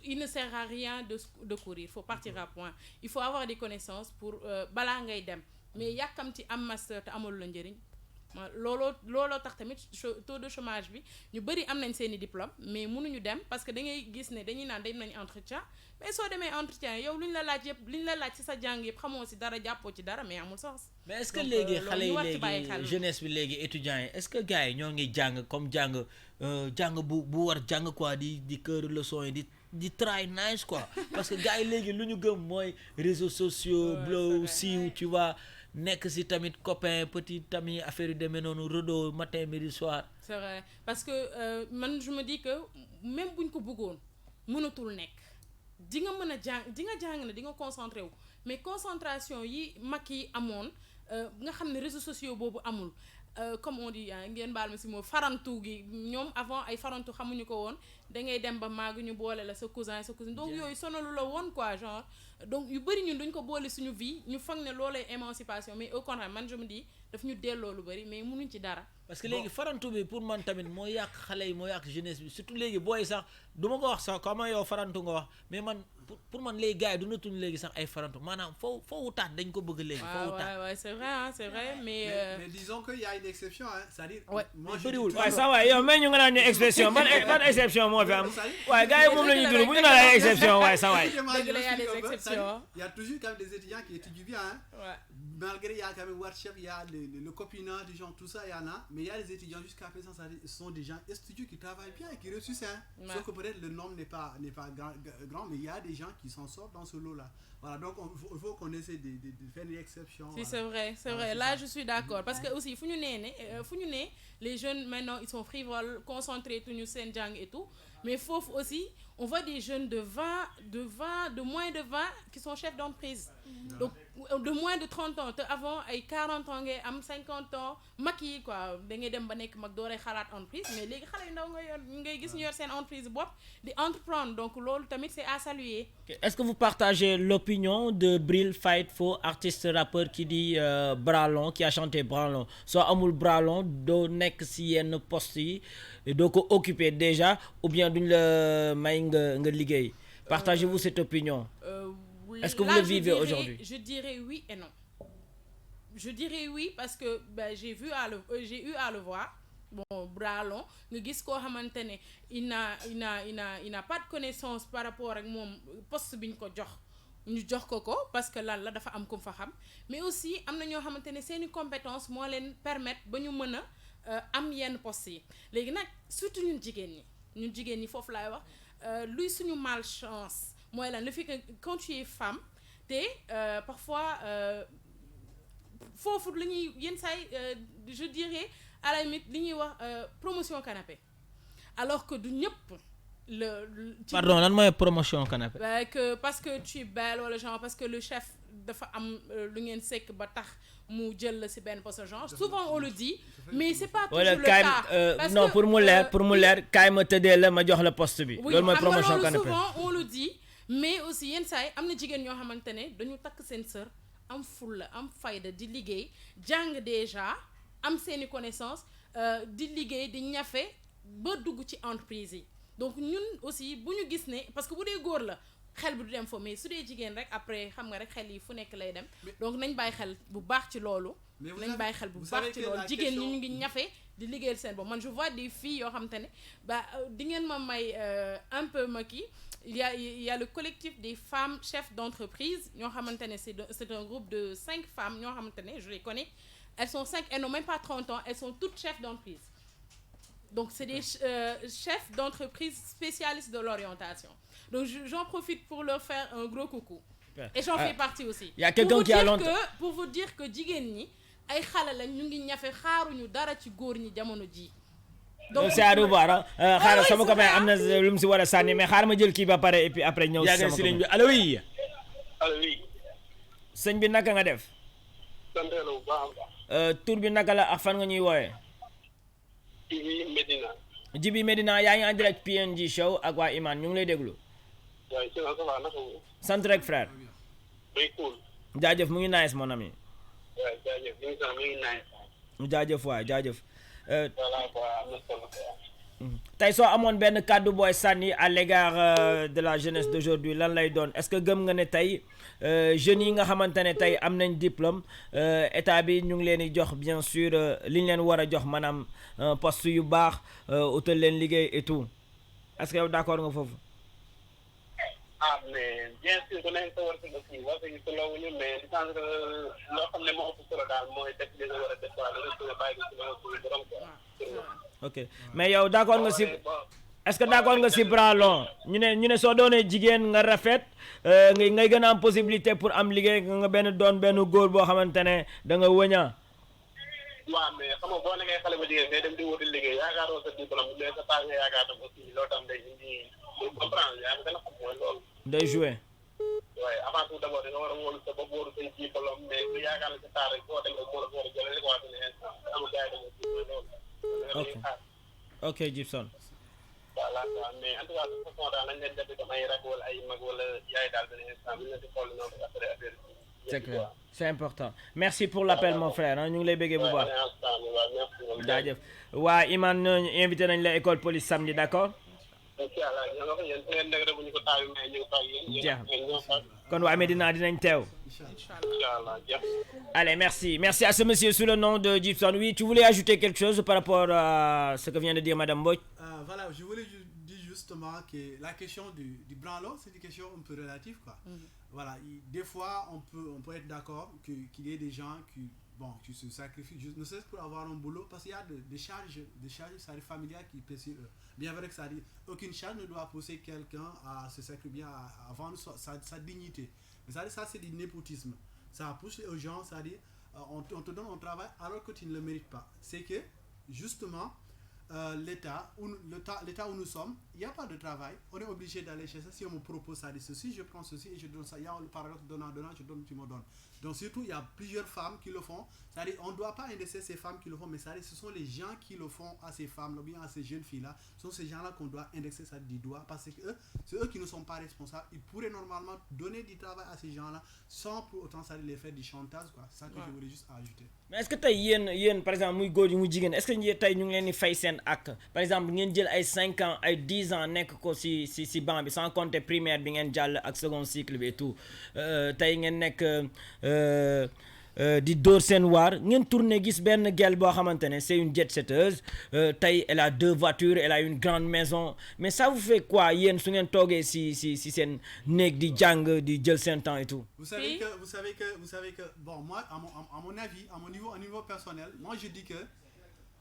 Il ne sert à rien de courir, il faut partir à point. Il faut avoir des connaissances pour balaa ngay dem mais yàkkamti am master te amul la njëriñ looloo tax tamit taux de chômage bi ñu bëri am nañ seeni diplôme mais mënuñu dem parce que da ngay gis ne dañuy naan dem nañ entretien mais soo demee entretien yow lu ñu la laaj ci sa jàng yëpp xamoo ci dara jàppoo ci dara mais amul sens. mais est-ce que léegi xale yi léegi jeunesse bi léegi étudiants yi est-ce que gars yi ñoo ngi jàng comme jàng bu war jàng quoi di kër leçon yi di try nice quoi parce que gars yi léegi lu ñu gëm mooy réseaux sociaux blow siiw tu vois nekk si tamit copain petit ami affaire yu demee noonu redo matin midi soir. c'est vrai parce que man je me dis que même buñ ko bëggoon mënatul nekk di nga mën a jàng na di nga concentré wu mais concentration yi mag yi amoon nga xam ne réseaux sociaux boobu amul comme on dit ngeen baal ma si moo farantu gi ñoom avant ay farantu xamuñu ko woon da ngay dem ba màgg ñu boole la sa cousin donc yooyu sonalu la woon quoi genre donc yu bëri ñun duñ ko boole suñu vie ñu foog ne loolay émancipation mais au contraire man je me dis daf ñu delloo lu bëri mais mënuñ ci dara. parce que léegi farantu bi pour man tamit moo yàq xale yi moo yàq jeunesse bi surtout léegi booy sax du ma ko wax sax comme yow farantu nga wax mais man pour man léegi gars yi du natuñ léegi sax ay farantu maanaam foo wutaat dañ ko bëgg léegi. foo wutaat ouais c'est vrai mais disons que y a une exception c'est-à-dire. moi bëriwul waaye sax waaye yow mais ñu nga naan ñu exception ban exception moo fi am waaye gars yi moom la ñuy dund bu ñu naan ay exception waaye sax waaye. Il y a toujours quand même des étudiants qui étudient bien malgré il y a quand même WhatsApp, il y a le copinage des gens, tout ça, il y en a, mais il y a des étudiants jusqu'à présent, ce sont des gens studieux qui travaillent bien et qui réussissent. Sauf que peut-être le nombre n'est pas grand, mais il y a des gens qui s'en sortent dans ce lot-là. Voilà, donc il faut qu'on essaie de faire une exception. Si, voilà. c'est vrai. Là, je suis d'accord. Parce que aussi, les jeunes maintenant, ils sont frivoles, concentrés, tout nous et tout. Mais il faut aussi, on voit des jeunes de moins de 20 qui sont chefs d'entreprise. Donc, de moins de 30 ans. Avant, à 40 ans, 50 ans, maquillés, quoi. Ils dem ba nek mag doore xalat entreprise, mais légui xalé ndaw ngay gis ñu yor sen entreprise bop di entreprendre. Donc lolu tamit c'est à saluer. Est-ce que vous partagez l'opinion de Bril Fight Fo, artiste rappeur qui dit Bralon, qui a chanté Bralon. Soit amul Bralon do nek ci yenn poste yi do ko occuper déjà ou bien duñ la may nga liggéey. Partagez-vous cette opinion? Est-ce que vous le vivez aujourd'hui? Je dirais oui et non. Je dirais oui parce que j'ai eu à le voir. Bon, Bralon, nga gis ko xamantene il n'a pas de connaissance par rapport ak mom poste biñ ko jox. Ñu jox ko parce que lan la dafa am kum fa xam, mais aussi amna ñoo xamantene seeni compétence mo leen permettre ba ñu mëna am yenn poste yi. Légui nak surtout ñun jigéen ñi fofu lay wax luy suñu malchance. Moi, le fait que quand tu es femme, parfois, je dirais, à la limite, promotion canapé. Alors que du pardon, lan mooy promotion canapé. Parce que tu es belle ou le genre, parce que le chef dafa am lu ngeen sekk ba tax mu jël la ci ben poste genre. Souvent on le dit, mais c'est pas toujours le cas. Non, pour mu leer kay ma tëddee la ma jox la poste bi. Loolu mooy promotion canapé. Souvent on le dit. Mais aussi yenn saa yi am na jigéen ñoo xamante ne dañu takk seen sër am fulla am fayda di liggéey jàng déjà am seeni connaissance di liggéey di ñafe ba dugg ci entreprise yi donc ñun aussi bu ñu gis ne parce que bu dee góor la xel bi du dem fa mais su dee jigéen rek après xam nga rek xel yi fu nekk lay dem donc nañ bàyyi xel bu baax ci loolu nañ bàyyi xel bu baax ci loolu jigéen ñi ñu ngi ñafe di liggéeyal seen bopp man je vois des filles yoo xam te ne ba di ngeen ma may un peu ma kii il y a le collectif des femmes chefs d'entreprise ñoo xamante ne c'est un groupe de 5 femmes ñoo xamante ne je les connais elles sont 5, elles n'ont même pas 30 ans, elles sont toutes chefs d'entreprise. Donc, c'est des chefs d'entreprise spécialistes de l'orientation. Donc, j'en profite pour leur faire un gros coucou. Et j'en fais partie aussi. Il y a quelqu'un qui a longtemps... Pour vous dire que jigéen ñi ay xale la ñu ngi ñafe xaaruñu dara ci góor ñi jamono ji. Donc c'est à revoir ah. xaaral sama copain am na lu mu si war a sànni mais xaaral ma jël kii ba pare et puis après ñëw si sama copain bi allo oui. allo oui. sëñ bi naka nga def. sant la bu baax a baax. tur bi naka la ak fan nga ñuy wooyee. Jibi Medina. Jibi Medina yaa ngi en direct PNG show ak waa Iman ñu ngi lay déglu. waaw ça va naka wu. sant rek frère. muy cool. jaajëf mu ngi nice mon ami. waaw jaajëf mu ngi nice. jaajëf waay jaajëf. voilà quoi am na solo. tey soo amoon benn kàddu booy sànni à l'égard de la jeunesse d'aujourd'hui lan lay doon est-ce que gëm nga ne tey jeunes yi nga xamante ne tey am nañ diplôme état bi ñu ngi leen di jox bien sûr li ñu leen war a jox maanaam poste yu baax utal leen liggéey et tout est-ce que yow d'accord nga foofu. ah mais bien sûr ku nekk sa war si aussi war si soloowuñu mais di sens loo xam ne moo ëpp solo daal mooy def li nga war a def quoi loolu su bàyyi ko si loolu suñu borom quoi. ok mais yow d'accord nga si est-ce que d'accord nga si bras long ñu ne soo doonee jigéen nga rafet ngay gën a am possibilité pour am liggéey nga doon benn góor boo xamante ne da nga wëñaa. waaw mais xam nga boo nekkee xale bu jigéen ngay dem di wuti liggéey yaakaaroo sa diplôme mais sa part nga yaakaar tam aussi loolu tam day indi comprendre yaa ngi gën a xam mooy loolu. day jouer. waaye avant tout d'abord da nga war a wóolu sa bopp wóolu say diplôme mais bu yaakaar ne sa part rek boo demee moo la ko war a jëlee rek waa ne amul gars yi dem aussi mooy loolu. ok Gibson. voilà mais en tout cas de toute façon daal nañ leen def comme ay rak wala ay mag wala yaay daal benn instant bi ñu leen di xool noonu après affaire bi. c'est clair c'est important merci pour l'appel mon frère ñu ngi lay bëggee bu baax. jaajëf waa Iman invité nañ la école police samedi d'accord. inchallah ñoo nga ko yéen ngeen nekk rek bu ñu ko taawi mais ñu ko yéen. kon waa Medina dinañ teew. inchallah. Allez, merci à ce monsieur sous le nom de Gibson. Oui, tu voulais ajouter quelque chose par rapport à ce que vient de dire Madame Boy? Voilà, je voulais dire justement que la question du branlo, c'est une question un peu relative, quoi. Voilà, des fois, on peut être d'accord qu'il y ait des gens qui se sacrifient juste, ne serait-ce pour avoir un boulot, parce qu'il y a des charges familiales qui pèsent sur eux. Bien vrai que ça dit, aucune charge ne doit pousser quelqu'un à se sacrifier, à vendre sa dignité. Mais ça, c'est du népotisme. Ça pousse aux gens, c'est-à-dire, on te donne un travail alors que tu ne le mérites pas. C'est que, justement, l'État où nous sommes, il n'y a pas de travail. On est obligé d'aller chercher. Si on me propose ça, ceci, je prends ceci et je donne ça. Il y a le paradoxe donnant, je donne, tu me donnes. Donc surtout, il y a plusieurs femmes qui le font. C'est-à-dire, on ne doit pas indexer ces femmes qui le font, mais c'est-à-dire, ce sont les gens qui le font à ces femmes, ou bien à ces jeunes filles-là. Ce sont ces gens-là qu'on doit indexer ça du doigt, parce que c'est eux qui ne sont pas responsables. Ils pourraient normalement donner du travail à ces gens-là sans pour autant ça les faire du chantage, quoi. C'est ça que je voulais juste ajouter. Mais est-ce que tey yéen par exemple muy góor yi muy jigéen est-ce que tey ñu ngi leen di fay seen ak par exemple ngeen jël ay 5 ans ay 10 ans nekk ko si banc bi sans compter primaire bi ngeen jàll ak second cycle bi et tout tey ngeen nekk di dóor seen waar ngeen tourné gis benn gel boo xamante ne c'est une jet-setteuse tey elle a 2 voitures elle a une grande maison mais ça vous fait quoi yéen su ngeen toogee si seen néeg di jàng di jël seen temps et tout. Vous savez que bon moi à mon avis à mon niveau personnel moi je dis que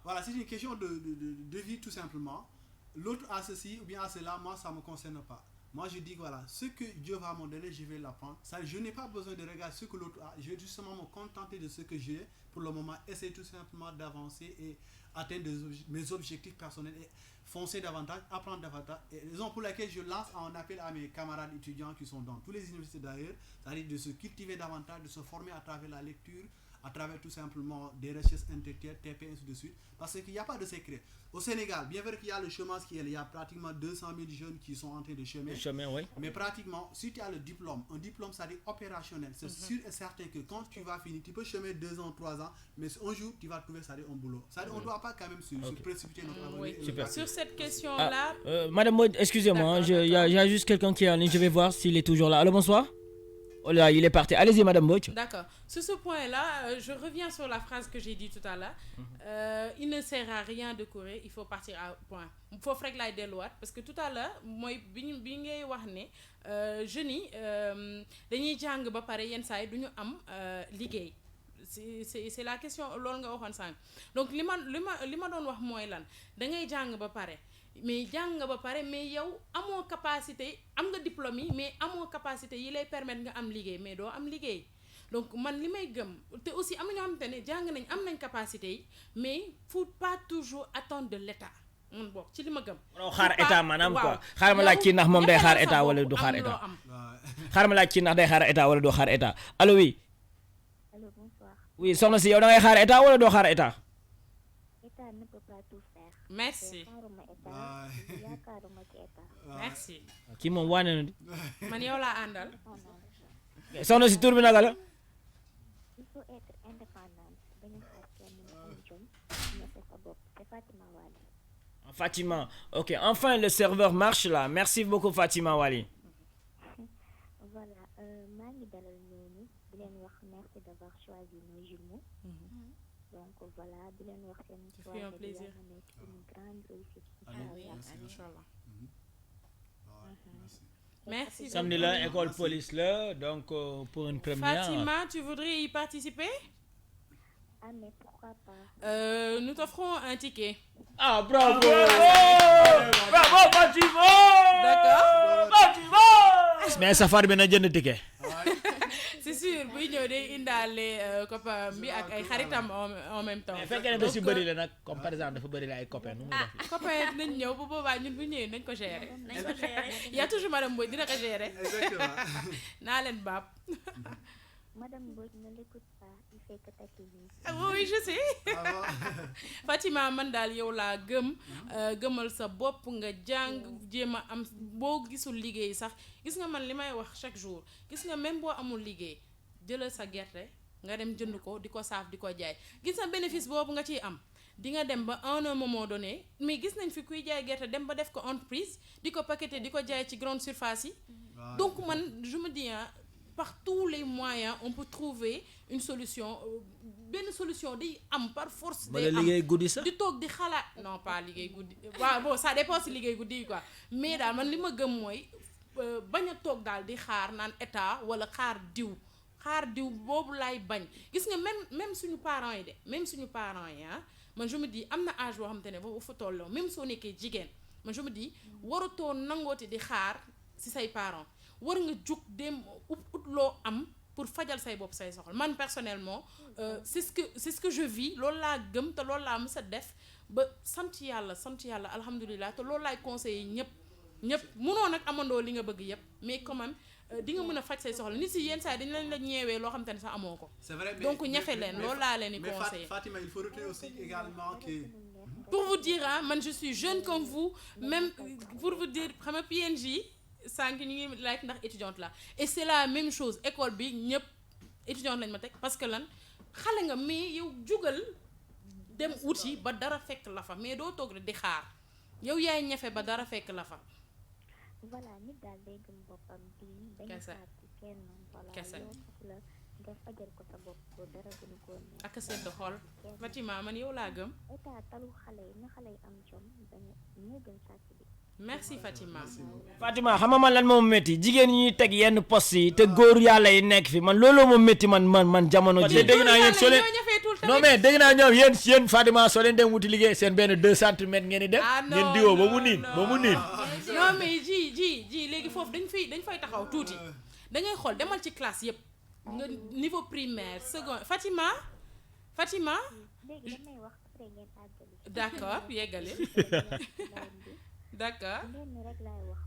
voilà c'est une question de vie tout simplement. L'autre a ceci ou bien a cela, moi ça me concerne pas. Moi je dis que voilà, ce que Dieu va me donner, je vais l'apprendre. Ça, je n'ai pas besoin de regarder ce que l'autre a. Je vais justement me contenter de ce que j'ai pour le moment. Essayer tout simplement d'avancer et atteindre mes objectifs personnels et foncer davantage, apprendre davantage. Et raison pour laquelle je lance un appel à mes camarades étudiants qui sont dans toutes les universités d'ailleurs, c'est-à-dire de se cultiver davantage, de se former à travers la lecture, à travers tout simplement des recherches intellectuelles, TP, ainsi de suite. Parce qu'il n'y a pas de secret. Au Sénégal, bien vrai qu'il y a le chômage qui est là, il y a pratiquement 200 000 jeunes qui sont en train de chômer. Oui. Mais pratiquement, si tu as le diplôme, un diplôme, ça dit opérationnel. C'est sûr et certain que quand tu vas finir, tu peux chômer 2 ans, 3 ans, mais un jour, tu vas trouver ça un boulot. Ça, on ne doit pas quand même se précipiter notre avenir. Oui. Super. Sur cette question-là... Madame Maud, excusez-moi, il y a juste quelqu'un qui est en ligne, je vais voir s'il est toujours là. Allô, bonsoir. Oh là, il est parti. Allez-y, Madame Maud. D'accord. Sur ce point-là, je reviens sur la phrase que j'ai dit tout à l'heure. Il ne sert à rien de courir, il faut partir à point. Il faut faire que des lois. Parce que tout à l'heure, moi, je wax ne jeunes yi dañuy jàng ba pare yenn saa yi duñu am liggéey. C'est la question loolu nga waxoon sànq. Donc li ma doon wax mooy lan da ngay jàng ba pare. Mais jàng nga ba pare mais yow amoo capacité am nga diplôme yi mais amoo capacité yi lay permettre nga am liggéey mais doo am liggéey donc man li may gëm te aussi am na ñoo xamante ne jàng nañ am nañ capacité yi mais faut pas toujours attendre de l'état man bokk ci li ma gëm. xaar état maanaam quoi xaaral ma laaj kii ndax moom day xaar état wala du xaar état xaaral ma laaj kii ndax day xaar état wala du xaar état allo oui. Allô, bonsoir. Oui, soxna si yow da ngay xaar état wala doo xaar état. État ne peut pas tout faire. Merci. Merci. Kii moom waane na di. Man yow laa àndal. soxna si tur bi naka la. Il faut être indépendante. bañ a xaar kenn mu am jom ñefe sa bopp. C'est Fatima Wali. Fatima, ok, enfin le serveur marche là. Merci beaucoup Fatima Wali. Voilà, maa ngi dalal ñooñu di leen wax merci d'avoir choisi nos jumeaux. Donc voilà, di leen wax seen choix un plaisir. une grande réussite. Inch'Allah. Merci. Samedi là, école police là, donc pour une première. Fatima, tu voudrais y participer? Ah mais pourquoi pas? Nous t'offrons un ticket. Ah bravo! Bravo Fatima! D'accord. Fatima! Mais safari bi na jënd ticket. C'est sûr, buy ñëw day indaale copain bi ak ay xaritam en même temps. Mais fekkee ne da si bëri la nag comme par exemple dafa bëri la ay copains nu mu def. Copain dinañ ñëw bu boobaa ñun bu ñëwee nañ ko gérer. Il y a toujours madame Boy dina ko gérer. Exactement. naa leen baab. Madame Mbodj ne l'écoute pas, il fait que taquiner. Oui, je sais. Fatima man daal yow laa gëm gëmal sa bopp nga jàng jéem a am boo gisul liggéey sax gis nga man li may wax chaque jour gis nga même boo amul liggéey jëlal sa gerte nga dem jënd ko di ko saaf di ko jaay gis nga bénéfice boobu nga ciy am di nga dem ba en un moment donné mais gis nañ fi kuy jaay gerte dem ba def ko entreprise di ko paqueter di ko jaay ci grande surface yi. Donc man je me dis par tous les moyens on peut trouver une solution benn solution di am par force day am liggéey guddi sax di toog di xalaat non pas liggéey guddi waaw bon ça dépend si liggéey guddi yi quoi mais daal man li ma gëm mooy bañ a toog daal di xaar naan état wala xaar diw boobu laay bañ gis nga même suñu parents yi de même suñu parents yi man je me dis am na âge boo xamante ne boobu fa tolloo même soo nekkee jigéen man je me dis waratoo nangooti di xaar si say parents war nga jug dem ut loo am pour fajal say bopp say soxla man personnellement c'est ce que je vis loolu laa gëm te loolu laa mës a def ba sant yàlla alhamdulilah te loolu laay conseiller ñëpp munoo nag amandoo li nga bëgg yëpp mais quand même di nga mën a faj say soxla nit si yenn saa dañ leen la ñeewee loo xam te ne sax amoo ko. C'est vrai, mais, donc ñafe leen loolu laa leen di conseiller. Fatima, il faut retenir aussi également que pour vous dire man je suis jeune comme vous même pour vous dire xam nga PNJ sànq ñu ngi laaj ndax étudiante la et c'est la même chose école bi ñëpp étudiante lañ ma teg parce que lan xale nga mais yow jugal dem wuti ba dara fekk la fa mais doo toog di xaar yow yaay ñafe ba dara fekk la fa. Voilà nit daal day gëm boppam di bañ a xaar ci kenn voilà yow la nga fajal ko sa bopp ba dara gënu ko neex. ak sedd xol Fatima man yow laa gëm. état talu xale yi na xale yi am jom bañ moo gën sàcc bi. Merci Fatima. Fatima xam nga man lan moom métti jigéen ñi ñuy teg yenn poste yi te góor yàlla yi nekk fi man loolu moom métti man jamono ji dégg naa yéen soo leen non mais dégg naa ñoom yéen Fatima soo leen dem wuti liggéey seen benn 2 centimètres ngeen di def ngeen diwoo ba mu niin non mais ji léegi foofu dañ fay taxaw tuuti da ngay xool demal ci classe yëpp nga niveau primaire seconde Fatima léegi damay wax après ngeen àggali. d'accord yeggale d'accord lenn rek laay wax.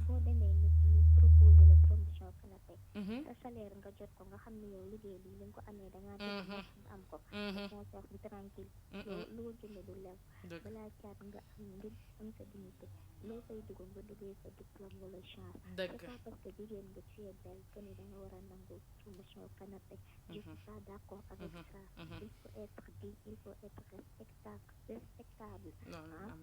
boo demee ñu proposer la promotion canapé sa salaire nga jot ko nga xam ne yow liggéey bi li nga ko amee da ngaa def nga am ko conscience bi tranquille loo jënd du lew balaa caat nga am sa dignité loo fay dugg nga duggee sa diplôme wala chance c'est pas parce que jigéen nga tu es belle que ni da nga war a nangu promotion canapé je suis pas d'accord avec ça il faut être digne il faut être respectable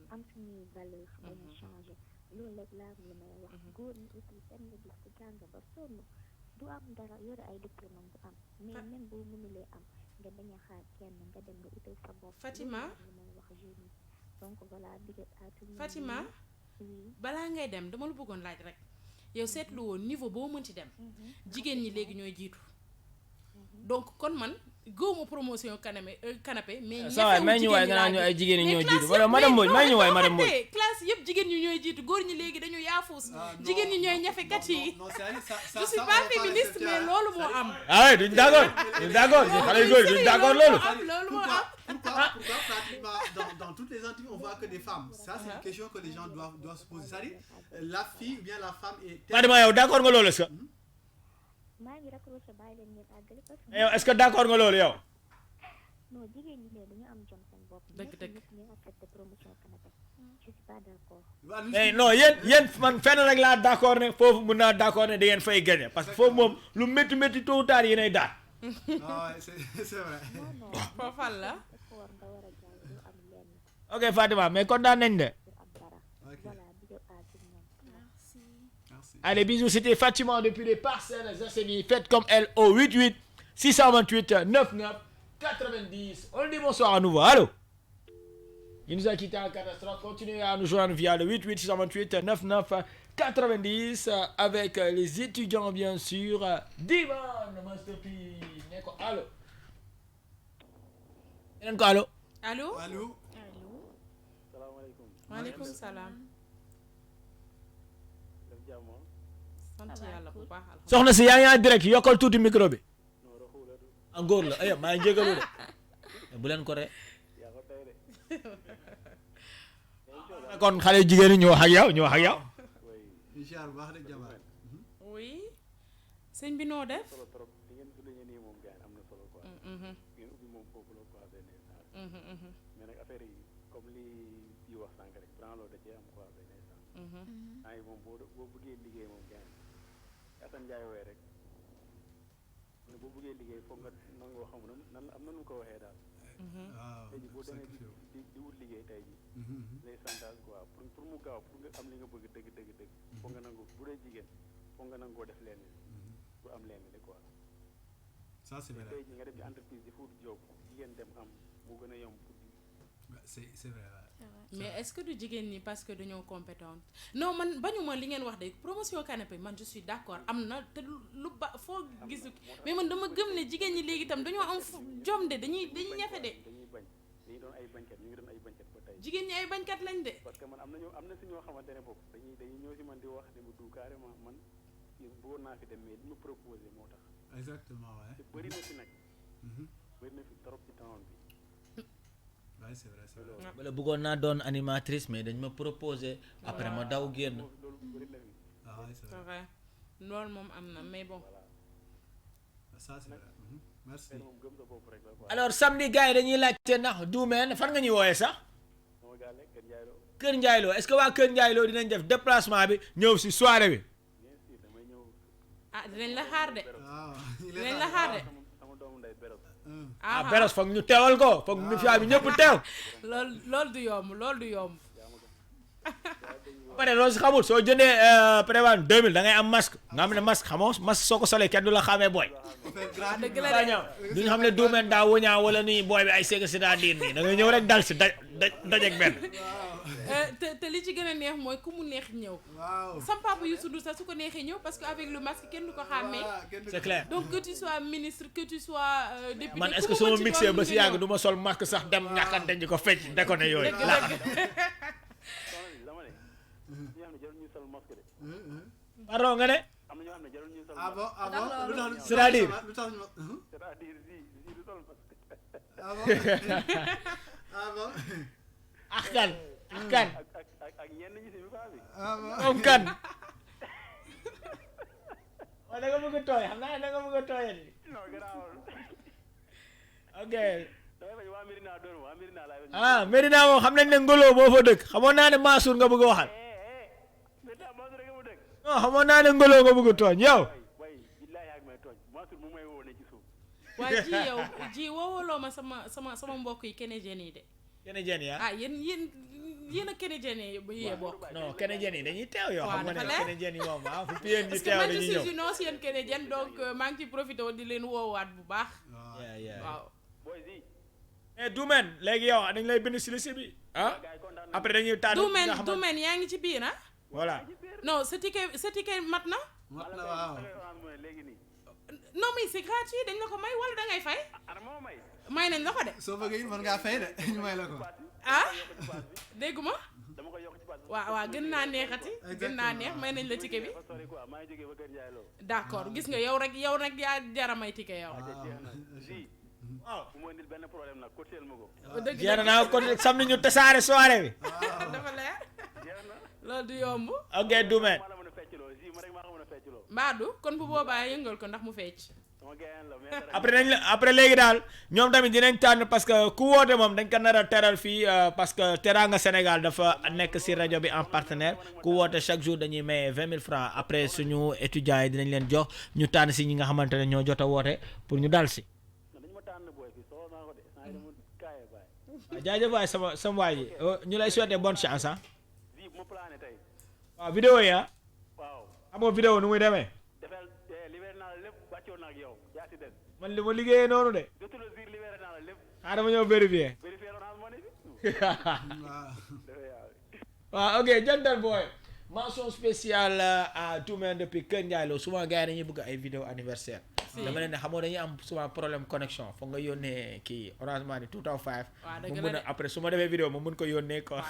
am suñuy valeur bañ a changer loolu rek laa li may wax góor ñi aussi seen nga gis ku jàng ba sonn du am dara yore ay diplôme du am mais même boo mënulee am nga bañ a xaar kenn nga dem nga utal sa bopp Fatima li may wax jeune yi donc voilà big up à tout le monde. Fatima balaa ngay dem dama la bëggoon laaj rek yow seetlu woon niveau boo mënti dem jigéen ñi léegi ñooy jiitu donc kon man góomu promotion canapé mais ça va may ñu waay nga naan ñu ay jigéen ñi ñoo jiitu wala madame Mbodj may ñu waay madame Mbodj classe yëpp jigéen ñi ñooy jiitu góor ñi léegi dañu yaafuus jigéen ñi ñooy ñafekat yi je suis pas féministe mais loolu moo am ah oui duñ d'accord xale yu góor duñ d'accord loolu loolu moo am pourquoi pratiquement dans toutes les entités on voit que des femmes ça c'est une question que les gens doivent se poser c'est-à-dire la fille ou bien la femme est Fatima yow d'accord nga loolu est-ce que maa ngi raccroché bàyyi leen ngeen àggale parce que yow est-ce que d'accord nga loolu yow non jigéen ñi ne dañu am jom seen bopp dëgg ñu accepté promotion canapé je suis pas d'accord mais non yéen man fenn rek laa d'accord ne foofu mën naa d'accord ne da ngeen fay gagner parce que foofu moom lu métti tôt ou tard yéenay daal ah c'est vrai foofal la effort nga war a jàng du am lenn ok Fatima mais kontaan nañ de pour am dara voilà big up à tout le monde Merci. allez bisous c'était Fatima depuis les Parcelles Assainies faites comme elle au 88 628 99 90 on dit bonsoir à nouveau allô il nous a quitté en catastrophe continuez à nous joindre via le 88 628 99 90 avec les étudiants bien sûr Diman Master P ne ko allo neneen ko allo allo allô salaamaaleykum maaleykum salaam def jàmm sant yàlla bu baax soxna si yaa ngi en direct yokkal tuuti micro bi en góor la ay maa ngi jégalu de bu leen ko re yaa ko tey de kon xale jigéen ñi ñu wax ak yow incha allah baax na jabar oui sëñ bi noo def solo trop li ngeen souligné nii moom gars am na solo quoi ngeen ubbi moom foofu la quoi benn instant mais nag affaire yi comme li di wax sànq rek branlo da cee am quoi benn instant temps yi moom boo bëggee liggéey moom gars Assane Ndiaye wooye rek ne boo bëggee liggéey foog nga nangoo xam nan am na nu ko waxee daal waaw tey ji boo demee di wut liggéey tey ji les chantage quoi pour mu gaaw pour nga am li nga bëgg dëgg foog nga nangu bu dee jigéen foog nga nangoo def leen pour am leen li quoi ça c'est vrai tey ji nga def ci entreprise di fuut job jigéen dem am mu gën a yomb pour c'est vrai mais est-ce que du jigéen ñi parce que dañoo compétente non man bañuma li ngeen wax de promotion canapé man je suis d'accord am na te lu ba foo gis mais man dama gëm ne jigéen ñi léegi itam dañoo am jom de dañuy ñafe de dañuy bañ dañuy doon ay bañkat ñu ngi doon ay bañkat ba tey jigéen ñi ay bañkat lañ de parce que man am na si ñoo xamante ne boobu dañuy ñëw si man di wax di mu du carrément man bëggoon naa fi dem mais li ñu proposé moo tax exactement ouais te bëri na fi nag bëri na fi trop ci temps bi ouais c'est vrai wala bëggoon naa doon animatrice mais dañ ma proposé après ma daw génn loolu bëri na fi ah ouais c'est c'est vrai vrai loolu moom am na mais bon ça c'est vrai merci moom gëm sa bopp rek la quoi alors samedi gars yi dañuy laajte ndax Doumène fan nga ñuy wooyee sax sama gaale Kër Ndiaye Lo Kër Ndiaye Lo est-ce que waa Kër Ndiaye Lo dinañ def déplacement bi ñëw si soirée bi bien sûr damay ñëw ah dinañ la xaar de waaw dinañ la xaar de sama doomu nday Beros ah Beros foog ñu teewal ko foog ñu fiyaa bi ñëpp teew loolu du yomb loolu du yomb pare loolu si xamul soo jëndee prévente 2000 da ngay am masque nga xam ne masque xamoo masque soo ko solee kenn du la xamee booy dëgg la daa de ñëw du ñu xam ne Doumène daa wuñaa wala nii booy bi ay sega si daa diir nii da ngay ñëw rek dal si dajeeg benn te li ci gën a neex mooy ku mu neex ñëw waaw sam papa Youssou Ndour sax su ko neexee ñëw parce que avec le masque kenn du ko xàmmee c'est clair donc que tu sois ministre que tu sois député man est-ce que soo mixé ba si yàgg du ma sol masque sax dem ñàkkante ji ko fecc déconné yooyu soxna bi dama ne ñi nga xam ne jarul ñuy sol masque de pardon nga ne am na ñoo xam ne jarul ñuy sol ah bon ah bon lu tax c'est-à-dire lu tax ñu c'est-à-dire si du sol masque ah bon ah bon ak kan ak ñenn ñi si bi baa bi ah bon moom kan da nga bëgg tooy xam naa da nga bëgg tooy non garaawul ok damay bañ waa Medina doon waa Medina laay bañ ah Medina moom xam nañ ne Ngolo moo fa dëkk xamoon naa ne Mansour nga bëgg a waxal Medina maa rek mu dëkk non xamoon naa ne Ngolo nga bëgg a tooñ yow way billahi yaa ngi may tooñ Mansour mu may woo ne ci suuf waa ji yow ji woowaloo ma sama mbokk yi Canadien yi de Canadien ya ah yéen a Canadien yi yee bokk non Canadien yi dañuy teew yow waaw xam nga ne dafa leer. Canadien yi moom fu PN di parce que teew man je dañuy suis ñëw une ancienne Canadienne donc maa ngi ci profité di leen woowaat bu baax yeah. waaw boy si mais Dumen léegi yow dañ lay bind si liste bi ah gars yi kontaan après dañuy tànn ki nga xamante Dumen yaa ngi ci biir ah voilà non sa ticket mat na mat na waaw léegi nii non mais c'est gratuit dañ la ko may wala da ngay fay ana moo may may nañ la ko de soo bëggee mën ngaa fay de ñu may la ko ah dégguma dama koy yokk ci pass waaw gën naa neexati gën naa neex may nañ la ticket bi dafa sori quoi maa ngi jógee ba Kër Ndiaye Lo d'accord gis nga yow rek yaa jara may ticket yow jeex na si waaw bu ma indil benn problème nag cotel ma ko dëgg jeex na kon samedi ñu tasaare soirée bi dafa leer jeex na loolu du yomb ok Dumen maa la mën a feccloo si ma rek maa ko mën a feccloo mbaadu kon bu boobaa yëngal ko ndax mu fecc sama gayan la mais après léegi daal ñoom tamit dinañ tànn parce que ku woote moom dañ ko nar a teral fii parce que Teranga Sénégal dafa nekk si rajo bi en partenaire ku woote chaque jour dañuy maye 20 000 francs après suñu étudiants yi dinañ leen jox ñu tànn si ñi nga xamante ne ñoo jot a woote pour ñu dal si dañu ma tànn booy fii soo naa ko de saa yi dama kaaye baay jaajëf waay sama waay ji ñu lay souhaiter bonne chance ah si bu ma plané tey waaw vidéo yi ah waaw xam nga vidéo nu muy demee defal libéré naa la lépp wàccoon naa ak yow yaa si des man li ma liggéeyee noonu de jotul la zir libéré naa la lépp xaaral ma ñëw vérifier vérifié Orange Money bi waaw waaw ok jantal boy mention spéciale à Dumen depuis Kër Ndiaye Lo souvent gars yi dañuy bëgg ay vidéo anniversaire dama leen ne xamoo dañuy am souvent problème connexion foog nga yónnee kii Orange Money 205 mu mun a après su ma defee vidéo ma mun ko yónnee quoi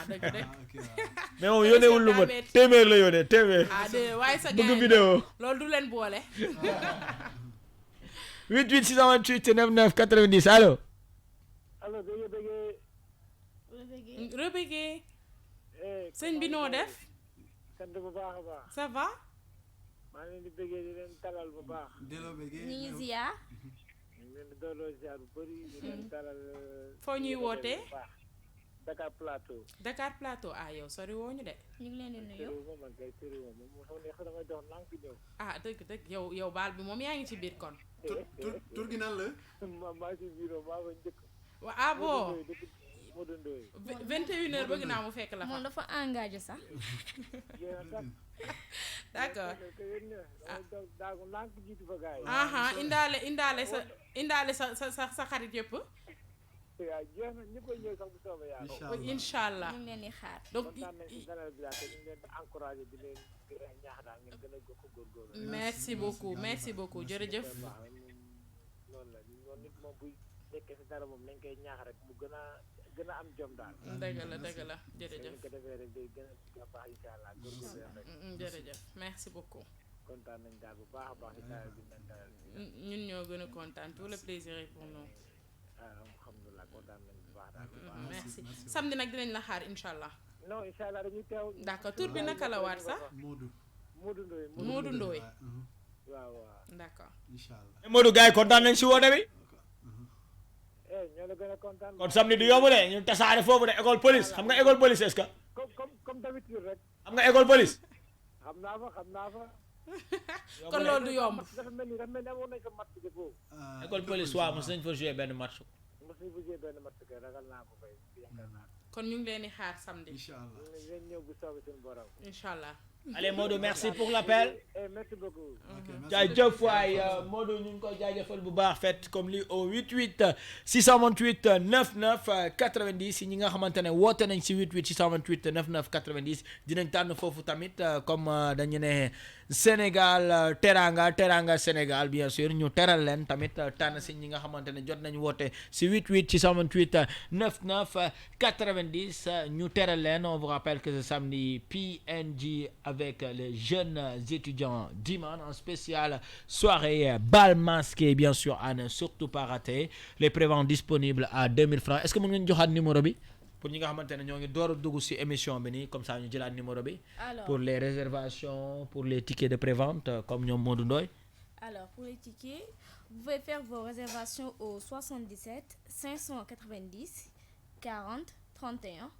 mais moom yónneewul lu ma téeméer la yónnee téeméer ah de waaye sa bëgg gars vidéo loolu du leen boole 88 628 99 90 allo allo bëggee rebégué sëñ bi noo def sant bu baax a baax ça va maa ngi leen di bëggee di leen talal bu baax delloo bëggee ñu ngi ziar ñu ngi leen di dooloo ziar bu bëri di leen talal foo ñuy wootee bu baax Dakar Plateau Dakar Plateau ah yow sori woo ñu de ñu ngi leen di nuyu sëriñ moom man kay sëriñ moom moom xam ne dama jox lànk ñëw ah dëgg yow baal bi moom yaa ngi ci biir kon tur gi nan la maa ci biiroo maa fa njëkk ah bon Modou Ndoye 21h bëgg naa mu fekk la moom fa dafa engagé sax yéen a d'accord daagu lànk jiitu fa gars yi aha indaale sa xarit yëpp waaw jeex na ñëpp a ñëw sax bu soobee yàlla incha allah ñu ngi leen di xaar donc kontaan nañ ci dalal bi daal te ñu ngi leen di encouragé di leen ñaax daal ngeen gën a jokk góorgóorlu merci beaucoup jërëjëf loolu la ñoom nit moom buy nekkee si dara moom nañ koy ñaax rek mu gën a am jom daal dëgg la jërëjëf ko defee rek day gën a baax incha allah góorgóorlu rek jërëjëf merci beaucoup kontaan nañ daal bu baax a baax si dalal bi leen dalal ñun ñoo gën a kontaan tout le plaisir est pour nous alhamdulilah kontaan nañ bu baax daal merci samedi nag dinañ la xaar incha allah non incha allah dañuy teew d'accord tur bi naka la waat sax Modou Modou Ndoye waaw d'accord incha allah Modou gars yi kontaan nañ si woote bi ñoo la gën a kontaan kon samedi du yomb de ñu tasaare foofu de école police xam nga école police est-ce que comme d'habitude rek xam nga école police xam naa fa kon loolu du yomb dafa mel ni amoon nañ fa match de foofu école police waaw mos nañ fa jouer benn match mos nañ fa jouer benn match kay ragal naa ko fay yaakaar naa kon ñu ngi leen di xaar samedi incha allah ngeen ñëw bu soobee seen borom incha allah allez Modou merci pour l'appel merci beaucoup jaajëf waay Modou ñu ngi koy jaajëfal bu baax faites comme li au 88 628 99 90 si ñi nga xamante ne woote nañ si 88 628 99 90 dinañ tànn foofu tamit comme dañu ne Sénégal teranga Sénégal bien sûr ñu teral leen tamit tànn si ñi nga xamante ne jot nañ woote si 88 628 99 90 ñu teral leen on vous rappelle que ce samedi PNG avec les jeunes étudiants d'Iman en spécial soirée bal masqué bien sûr à ne surtout pas rater les préventes disponibles à 2000 francs est-ce que mën ngeen joxaat numéro bi pour ñi nga xamante ne ñoo ngi door a dugg ci émission bi nii comme ça ñu jëlaat numéro bi alors pour les réservations pour les tickets de prévente comme ñoom Modou Ndoye Alors, pour les tickets, vous pouvez faire vos réservations au 77 590 40 31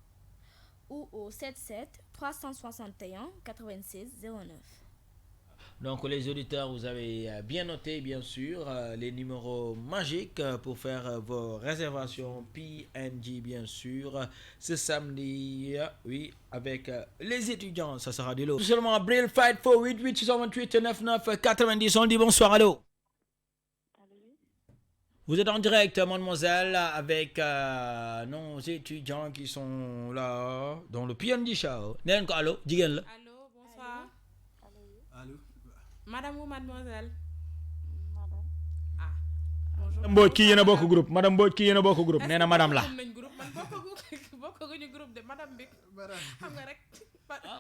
ou au 77 361 96 09. Donc les auditeurs, vous avez bien noté bien sûr les numéros magiques pour faire vos réservations PNG bien sûr ce samedi, oui, avec les étudiants, ça sera de l'eau. Tout seulement Brill Fight for 88 628 99 90, on dit bonsoir, allô. Vous êtes en direct, mademoiselle, avec nos étudiants qui sont là dans le PNG Show. Nen ko allô, jigéen la. Allô, bonsoir. Allô. Madame ou mademoiselle? Madame. Ah, bonjour. Mbodj kii yéen a bokk groupe madame Mbodj kii yéen a bokk groupe nee na madame la. nañ groupe man bokkaguñu groupe de madame bi. xam nga rek.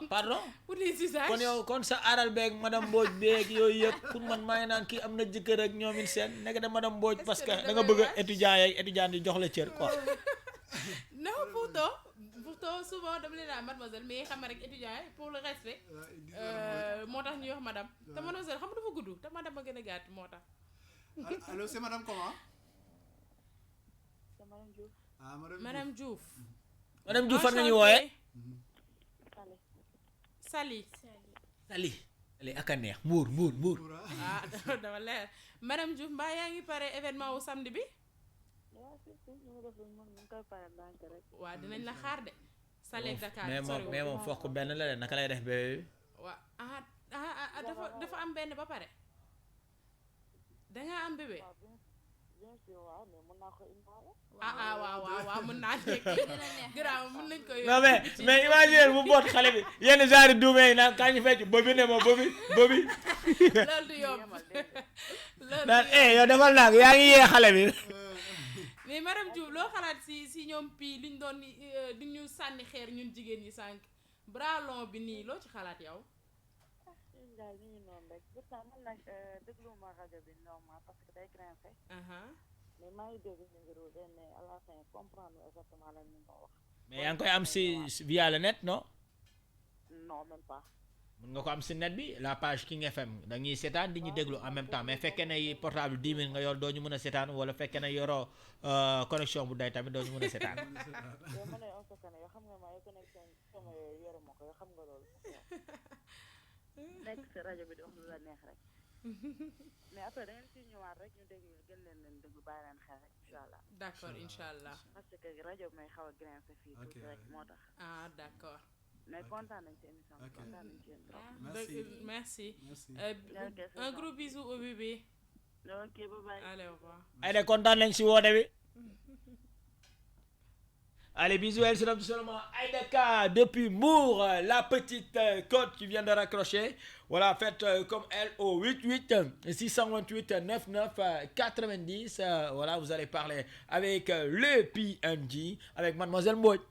Pardon. pour les usages. kon yow kon sa aral beeg madame Mbodj beeg yooyu yëpp pour man maa ngi naan kii am na jëkkër ak ñoom it seen nekk de madame Mbodj parce que da nga bëgg étudiant yeeg étudiant yi jox la cër quoi. Non, pourtant souvent dama leen naan mademoiselle mais xam nga rek étudiant yi pour le respect moo tax ñuy wax madame te mademoiselle xam nga dafa gudd te madame a gën a gàtt moo tax. Allô, c'est madame comment? C'est Madame Diouf. Ah, Madame Diouf. madame Diouf fan nga ñu wooyee. Sali. Sali. Sali ak a neex muur. Ah dama leer madame Diouf mbaa yaa ngi pare événement wu samedi bi. waaw si ñu ngi def lu mu koy pare ndànk rek. waaw dinañ la xaar de. Sali ak Dakar mais moom fokk benn la de naka lay def bébé. waaw dafa am benn ba pare. dangaa am bébé. bien sûr waaw mais mën naa ko indaale. waaw mën naa nekk. garaaw mën nañ ko non mais imagine bu boot xale bi yenn genre duumee yi naan kaa ñu fecc bobi ne ma bobi. loolu du yomb. naan yow defal naa yaa ngi yee xale bi. mais madame Diouf loo xalaat si ñoom pii liñ doon di ñu sànni xeer ñun jigéen ñi sànq bras long bi nii loo ci xalaat yow. ñun daal ñu ngi noonu rek pourtant man nag dégluwuma rajo bi normal parce que day grincé. mais maa ngi dégg numéro bi mais à la fin comprendre exactement lan ñu ko wax. mais yaa ngi koy am si via le net non. non même pas. mën nga ko am si net bi la page King FM dañuy seetaan di ñu déglu en même temps mais fekkee ne portable 10 000 nga yor doo ñu mën a seetaan wala fekkee ne yoroo connexion bu day tamit doo ñu mën a seetaan. yow ma ne on se connaît yoo xam nga maa connexion sama yooyu yoruma ko yoo xam nga loolu. nekk si rajo bi di wax lu la neex rek. mais après da ngeen si ñëwaat rek ñu déglu gën leen déglu bàyyi leen xel rek incha allah. d'accord incha allah. parce que rajo bi may xaw a grincé fii tuuti rek moo tax. ah d'accord. mais kontaan nañ ci émission bi kontaan nañ ci yéen trop. merci. Un gros bisou au bébé. ok bye bye. allez au revoir. ay de kontaan nañ si woote bi. Allez, bisous, elle se nomme seulement Aïdaka depuis Mour, la petite côte qui vient de raccrocher. Voilà, faites comme elle au 88 628 99 90. Voilà, vous allez parler avec le PNG, avec Mademoiselle Mbodj.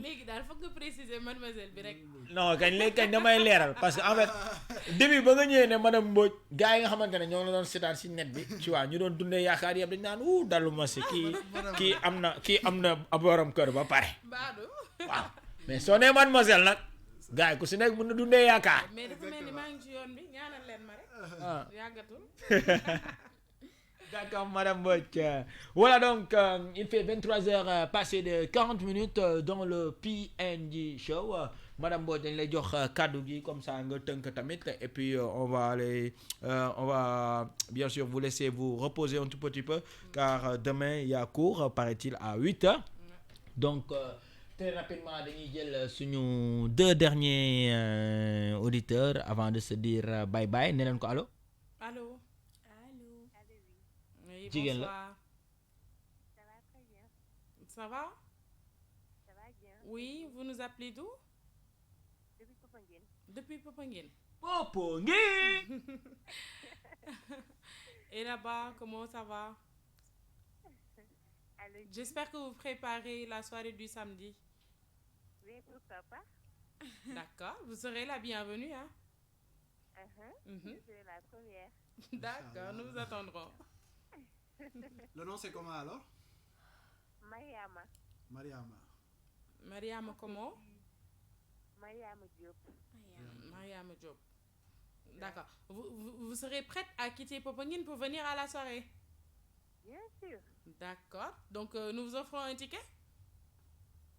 léegi daal foog nga préciser mademoiselle bi rek. non léegi kañ damay leeral parce que en fait début ba nga ñëwee ne madame Mbodj gars yi nga xamante ne ñoo la doon seetaan si net bi tu vois ñu doon dundee yaakaar yëpp dañu naan dalu ma si kii am na borom kër ba pare. baadu. waaw mais soo nee mademoiselle nag gars yi ku si nekk mën na dundee yaakaar. mais dafa mel ni maa ngi ci yoon bi ñaanal leen ma rek. yàggatul. D'accord, Madame Mbodj. Voilà donc, il fait 23h passé de 40 minutes dans le PNG Show. Madame Mbodj, on lay jox cadeau gi comme ça nga teunk tamit et puis on va bien sûr vous laisser vous reposer un tout petit peu car demain il y a cours paraît-il à 8h. Donc très rapidement dañuy jël suñu deux derniers auditeurs avant de se dire bye bye. Ne leen ko allo. Allô. Oui, Jigéen bonsoir. Ça va très bien. Ça va? Ça va bien. Oui, vous nous appelez d'où? Depuis Popenguine. Depuis Popenguine. Popenguine. Et là-bas, comment ça va? J'espère que vous préparez la soirée du samedi. Oui, pourquoi pas? D'accord, vous serez la bienvenue, hein? Je serai la première. D'accord, nous vous attendrons. Le nom c'est comment alors? Mariama. Mariama comment? Mariama Diop. Mariama Diop. D'accord. Vous serez prête à quitter Popenguine pour venir à la soirée? Bien sûr. D'accord. Donc, nous vous offrons un ticket?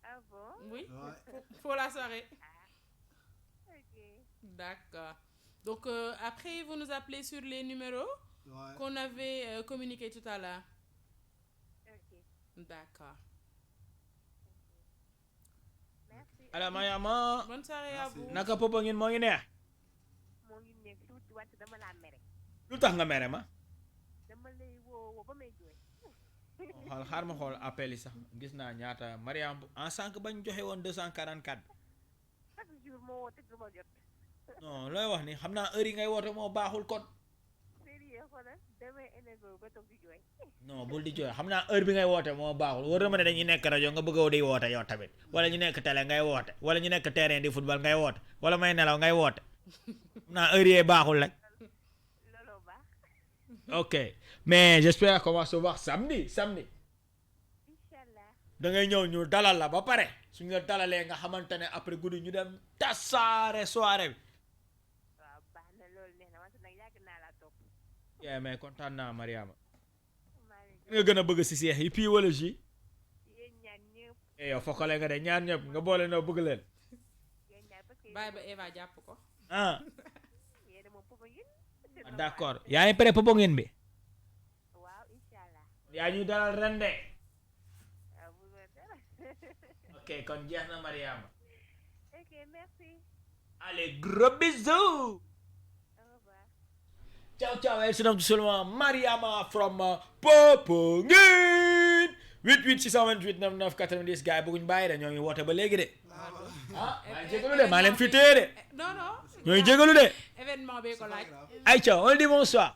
Ah bon? Oui, Ouais. pour la soirée. Ok. D'accord. Donc, après, vous nous appelez sur les numéros Ouais. qu'on avait communiqués tout à l'heure. Ok. D'accord. Merci. Alors Mariama, Bonne soirée à Merci. vous. naka Popenguine moo ngi neex. moo ngi nekk tuuti wante dama laa mere. lu tax nga mere ma. dama lay woo ba may jooy. xool xaar ma xool appel yi sax gis naa ñaata Mariam en sànq bañ joxe woon 244. chaque jour moo woote du ma jot. non looy wax ni xam naa heure yi ngay woote moo baaxul kon. sérieux xoolal damay énervé ba toog di jooy. non bul di jooy xam naa heure bi ngay woote moo baaxul war na ma ne dañuy nekk rajo nga bëgg a di woote yow tamit wala ñu nekk télé ngay woote wala ñu nekk terrain di football ngay woote wala may nelaw ngay woote xam naa heure yee baaxul rek. looloo baax. ok mais j'espère qu'on va se voir samedi. Inch'Allah. da ngay ñëw ñu dalal la ba pare suñu la dalalee nga xamante ne après guddi ñu dem tasaare soirée bi. waaw baax na loolu neex na wante nag yàgg naa laa topp. mais kontaan naa Mariama. maa ngi nga gën a bëgg si seex yi pii wala jus. yéen ñaan ñëpp. yow fokkale nga de ñaar ñëpp nga boole noo bëgg leen. yéen ñaan parce que Bye ba Eva jàpp ko. ah yéen a moom Popenguine. d'accord yaa ngi pare Popenguine bi. waaw Inch'Allah. yaa ñuy dalal ren de. waaw bu ma dara. ok kon jeex na Mariama. ok merci. allez gros bisous. Au revoir. Ciao ciao elle se nomme tout seulement Mariama from Popenguine 88 628 99 90 gars yi bëgguñ bàyyi de ñoo ngi woote ba léegi de. ah maa ngi jégalu de maa leen fi téye de. Non, non. ñoo ngi jégalu de. Événement bee ko laaj. Aïcha on dit bonsoir.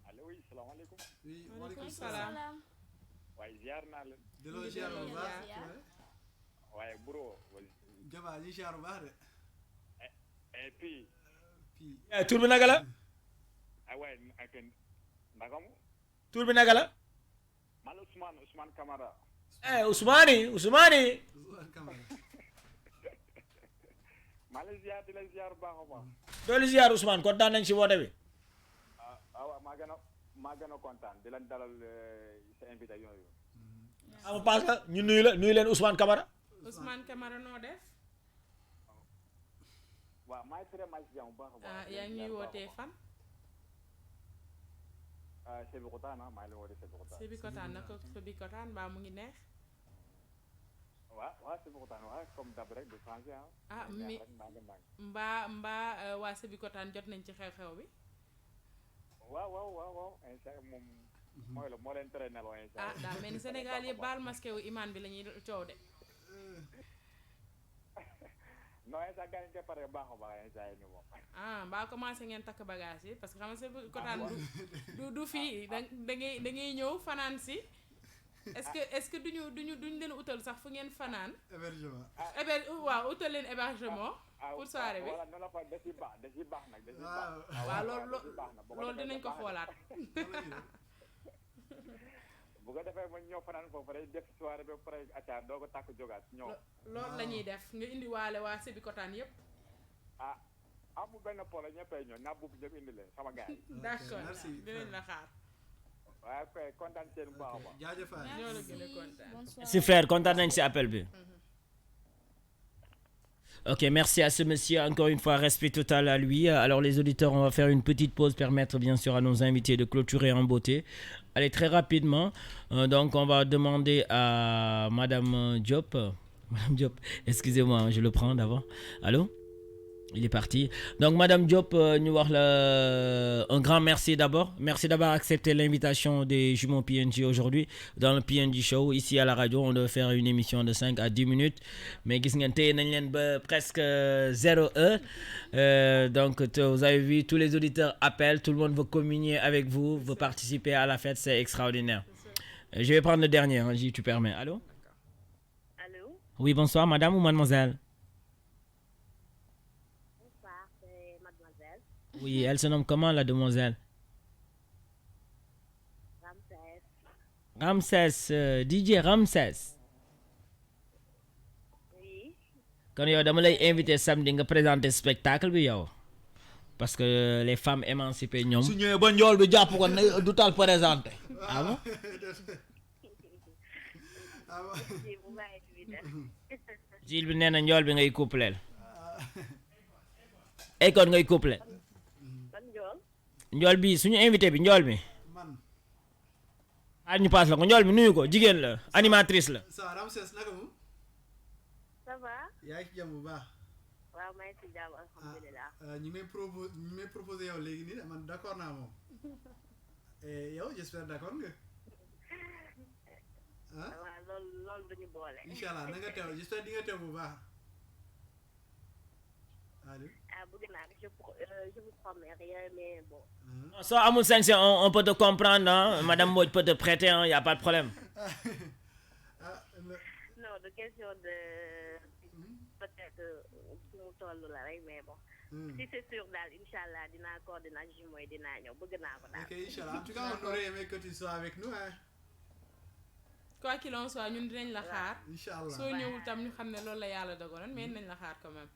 allo oui salaamaaleykum. Oui, Waaleykum waaleykum salaam. salaam. waaye ziar naa leen. Delloo ziar bu baax. waaye bro. Jaba ñu ziar bu baax de. et puis. Puis tur bi naka la. waaye ak ndagamu. tur bi naka la. man la Ousmane Camara. Ousmane. Ousmane Camara. maa la ziar di la ziar baax a baax. doolu ziar Ousmane kontaan nañ si woote bi. waaw maa gën a kontaan di leen dalal sa invitation yooyu. am parce que ñu nuyu leen Ousmane Camara. Ousmane Camara noo def? waaw maa ngi tere maa ngi si jàmm bu baax a baax. yaa ngi ñuy wootee fan? Sébikotane maa ngi leen wootee Sébikotane. Sébikotane naka Sébikotane mbaa mu ngi neex? waaw Sébikotane waaw comme d'hab rek du changé ah mi mbaa waa Sébikotane jot nañ ci xew-xew bi? waaw instant moom mooy la moo leen tere nelaw instant. ah daa mel ni Sénégal yëpp baal masqué wu imaan bi la ñuy coow de. non instant gars yi ñu koy pare baax a baax instant yi nii moom. ah mbaa commencé ngeen takk bagage yi parce que xam nga Sébikotane du fii da ngay ñëw fanaan si. est-ce que duñu leen utal sax fu ngeen fanaan. Hébergement. waaw utal leen hébergement. pour soirée bi voilà noonu la fa da ciy baax nag. waaw loolu dinañ ko xoolaat. bu ko defee ma ñëw fanaan foofu rek def soirée ba pare acca doo ko tàkk jógaat ñëw. loolu la ñuy def nga indi waale waa Sébikotane yépp. amul benn polo ñëppay ñëw naa buub ñëpp indi leen sama gars yi. d'accord merci. dinañ la xaar. waaye koy kontaan seen bu baax a baax. Jaajëf waay. ñoo la gën a kontaan. Si frère kontaan nañ si appel bi. Ok, merci à ce monsieur. Encore une fois, respect total à lui. Alors, les auditeurs, on va faire une petite pause, permettre bien sûr à nos invités de clôturer en beauté. Allez, très rapidement. Donc, on va demander à Madame Diop. Madame Diop, excusez-moi, je le prends d'abord. Allô? Il est parti. Donc, Madame Diop, nous voir un grand merci d'abord. Merci d'avoir accepté l'invitation des jumeaux PNJ aujourd'hui dans le PNJ Show. Ici à la radio, on doit faire une émission de 5 à 10 minutes. Mais presque 0 heure. Donc, vous avez vu, tous les auditeurs appellent. Tout le monde veut communier avec vous, veut participer à la fête. C'est extraordinaire. Je vais prendre le dernier, hein, si tu permets. Allô? Allô? Oui, bonsoir, madame ou mademoiselle? Oui, elle se nomme comment, la demoiselle? Ramsès. DJ Ramsès. Oui. Quand yow dama lay invité samedi nga présenter spectacle bi yow. parce que les femmes émancipées ñoom. su ñëwee ba njool bi jàpp ko ne du tal présenté. Ah bon? Gilles bi nee na njool bi ngay coupleel. ay kon ngay coupleel. njool bi suñu invité bi njool bi. ñu paas la ko njool bi nuyu ko jigéen la animatrice la. ça Ramses naka mu. ça va. yaa ngi ci jàmm bu baax. waaw maa ngi ci jàmm alhamdulilah. ñu ngi may proposé yow léegi nii man d'accord naa moom. yow j'espère d'accord nga. ah waaw loolu duñu boole. incha allah na nga teew j'espère di nga teew bu baax. allo. ah bëgg naa je vous promets rien mais bon. soo amul sañ on peut te comprendre hein? Madame Mbodj peut te prêter hein? Y a pas de problème. non de question de peut-être fu mu toll la rek mais bon. si c'est sûr daal incha allah dinaa coordonner jumeaux yi dinaa ñëw bëgg naa ko daal. ok incha allah en tout cas on aurait aimé que tu sois avec nous hein. quoi qu'il en soit ñun dinañ la xaar. incha allah soo ñëwul tam ñu xam ne loolu la yàlla dogaloon mais dinañ la xaar quand même.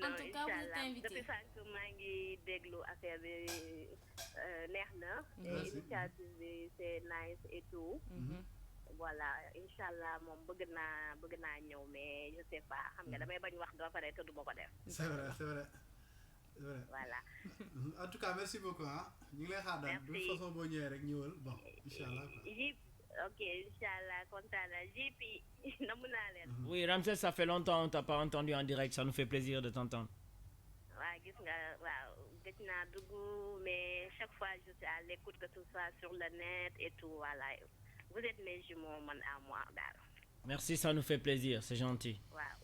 non incha allah depuis sànq maa ngi déglu affaire bi neex na. initiative bi c'est nice et tout. voilà incha allah moom bëgg naa ñëw mais je sais pas xam nga damay bañ wax doo pare te du ma ko def. c'est vrai c'est vrai. voilà. en tout cas merci beaucoup ah ñu ngi lay xaar daal de toute façon boo ñëwee rek ñëwal bon incha allah. ok incha allah kontaan naa JP namu naa leen. oui Ramses ça fait longtemps on t'a pas entendu en direct ça nous fait plaisir de t'entendre. waaw gis nga waaw gëj naa dugg mais chaque fois je suis à l'écoute que ce soit sur le net et tout voilà vous êtes mes jumeaux man à moi daal. merci ça nous fait plaisir c'est gentil. waaw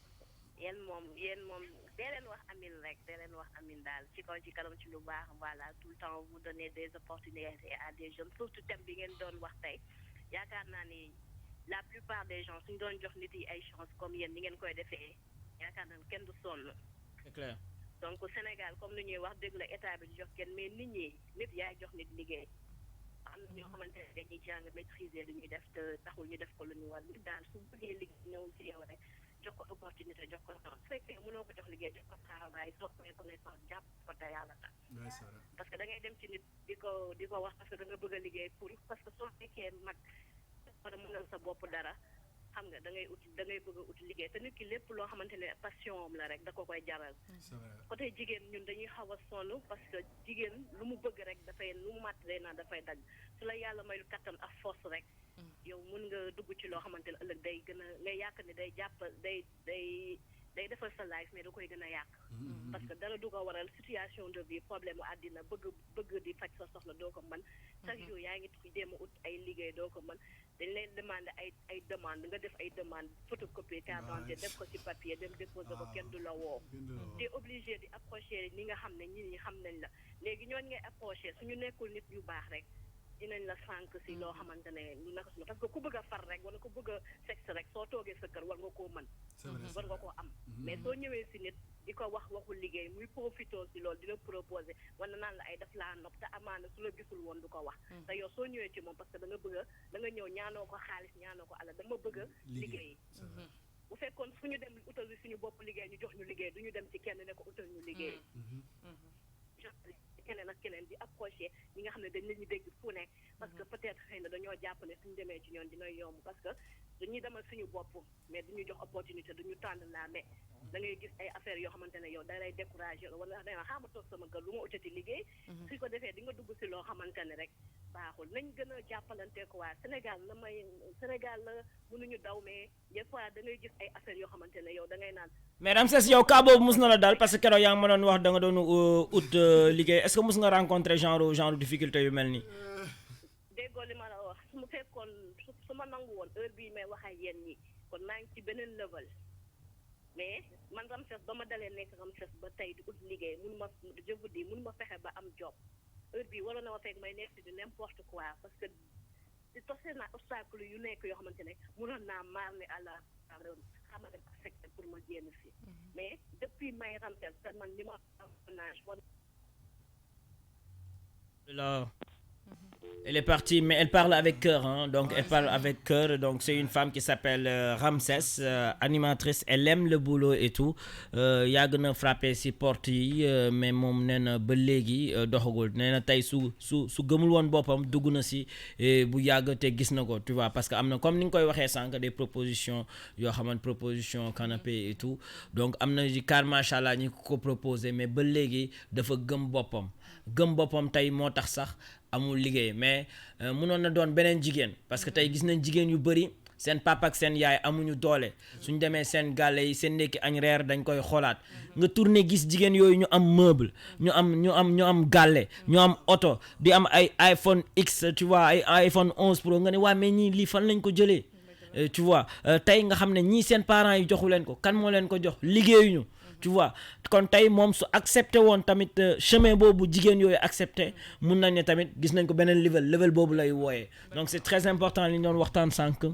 yéen moom dee leen wax amin rek dee leen wax amin daal ci kaw ci kanam ci lu baax voilà tout le temps vous donnez des opportunités à des jeunes surtout thème bi ngeen doon wax tey. yaakaar naa ni la plupart des gens suñu doon jox nit yi ay chance comme yéen ni ngeen koy defee yaakaar naa kenn du sonn. c'est clair. donc Sénégal comme ni ñuy wax dëgg la état bi di jox kenn mais nit yaay jox nit liggéey am na ñoo xamante ne dañuy jàng maîtriser lu ñuy def te taxul ñu def ko lu ñu war nit daal su bëggee liggéey ñëw ci yow rek jox ko opportunité jox ko temps su fekkee mënoo ko jox liggéey jox ko travail soo ko connaissance jàpp ko te yàlla tax. parce que da ngay dem ci nit di ko wax parce que da nga bëgg a liggéey pour parce que soo fekkee mag wala mënal sa bopp dara xam nga da ngay bëgg a uti liggéey te nit ki lépp loo xamante ne passion am la rek da ko koy jaral. côté jigéen ñun dañuy xaw a sonn parce que jigéen lu mu bëgg rek dafay lu mu màtt day naan dafay dagg su la yàlla mayul kattan ak force rek yow mën nga dugg ci loo xamante ne ëllëg day gën a ngay yàq ne day jàpp day defal sa life mais da koy gën a yàq. parce que dara du ko waral situation de vie problème mu àddina bëgg di faj sa soxla doo ko mën chaque jour yaa ngi jéem a ut ay liggéey doo ko mën dañ leen demander ay demande nga def ay demande photocopie carte d'identité def ko ci papier dem déposer ko kenn du la woo te obligé di approcher ñi nga xam ne ñi xam nañ la léegi ñooñu ngay approcher suñu nekkul nit yu baax rek dinañ la sànq si loo xamante ne lu naka suñu parce que ku bëgg a far rek wala ku bëgg a sexe rek soo toogee sa kër war nga koo mën war nga koo am mais soo ñëwee si nit di ko wax waxul liggéey muy profitoo si loolu dina proposer wala naan la ay daf laa nopp te amaana su la gisul woon du ko wax te yow soo ñëwee ci moom parce que da nga ñëw ñaanoo ko xaalis ñaanoo ko alal dama bëgg a liggéey bu fekkoon fu ñu dem utal suñu bopp liggéey ñu jox ñu liggéey du ñu dem ci kenn ne ko utal ñu liggéey keneen ak keneen di approché ñi nga xam ne dañ lañu dégg fu nekk parce que peut-être xëy na dañoo jàpp ne suñu demee ci ñoon dina yomb parce que dañuy demal suñu bopp mais duñu jox opportunité duñu tànn laa mais da ngay gis ay affaires yoo xamante ne yow da lay découragé wala danga xaama toog sama kër lu ma utati liggéey su ko defee di nga dugg si loo xamante ne rek baaxul nañ gën a jàppalante ko waa Sénégal la mënuñu daw mais des fois da ngay gis ay affaires yoo xamante ne yow da ngay naan mais Ramses yow cas boobu mus na la daal parce que keroog yaa ngi ma doon wax da nga doon ut liggéey est-ce que mus nga rencontrer genre difficulté yu mel nii déggoo li ma la wax su ma fekkoon su ma nangu woon heure bii may wax ak yéen ñi kon maa ngi ci beneen level mais man Ramses ba ma dalee nekk Ramses ba tey di ut liggéey mun ma fexe ba am job heure bii waroon na ma fekk may nekk di n'importe quoi parce que di tosee naa obstacle yu nekk yoo xamante ne munoon naa maar ne àlla xamane affecté pour ma génn fi mais depuis may Ramses te man li ma nage la Elle est partie, mais elle parle avec cœur, hein? Donc elle parle avec cœur. Donc c'est une femme qui s'appelle Ramsès, animatrice. Elle aime le boulot et tout. Yàgg na frappé si porte yi, mais moom nee na ba léegi doxagul. Nee na tey su gëmul woon boppam dugg na si bu yàgg te gis na ko, tu vois, parce que am na comme ni nga koy waxee sànq des propositions yoo xamante proposition canapé et tout. Donc am na car macha allah ñi ko proposé, mais ba léegi dafa gëm boppam tey moo tax sax. Amul liggéey mais mënoon na doon beneen jigéen parce que tey gis nañ jigéen yu bëri seen papa ak seen yaay amuñu doole suñ demee seen gàlle yi seen ndekki añ reer dañ koy xoolaat nga tourné gis jigéen yooyu ñu am meuble ñu am gàlle ñu am oto di am ay iPhone X tu vois ay iPhone 11 Pro nga ne waa mais ñii lii fan lañ ko jëlee tu vois tey nga xam ne ñii seen parents yi joxu leen ko kan moo leen ko jox liggéeyuñu tu vois kon tey moom su accepté woon tamit chemin boobu jigéen yooyu accepté mun nañ ne tamit gis nañ ko beneen level boobu lay wooyee donc c'est très important li ñu doon waxtaan sànq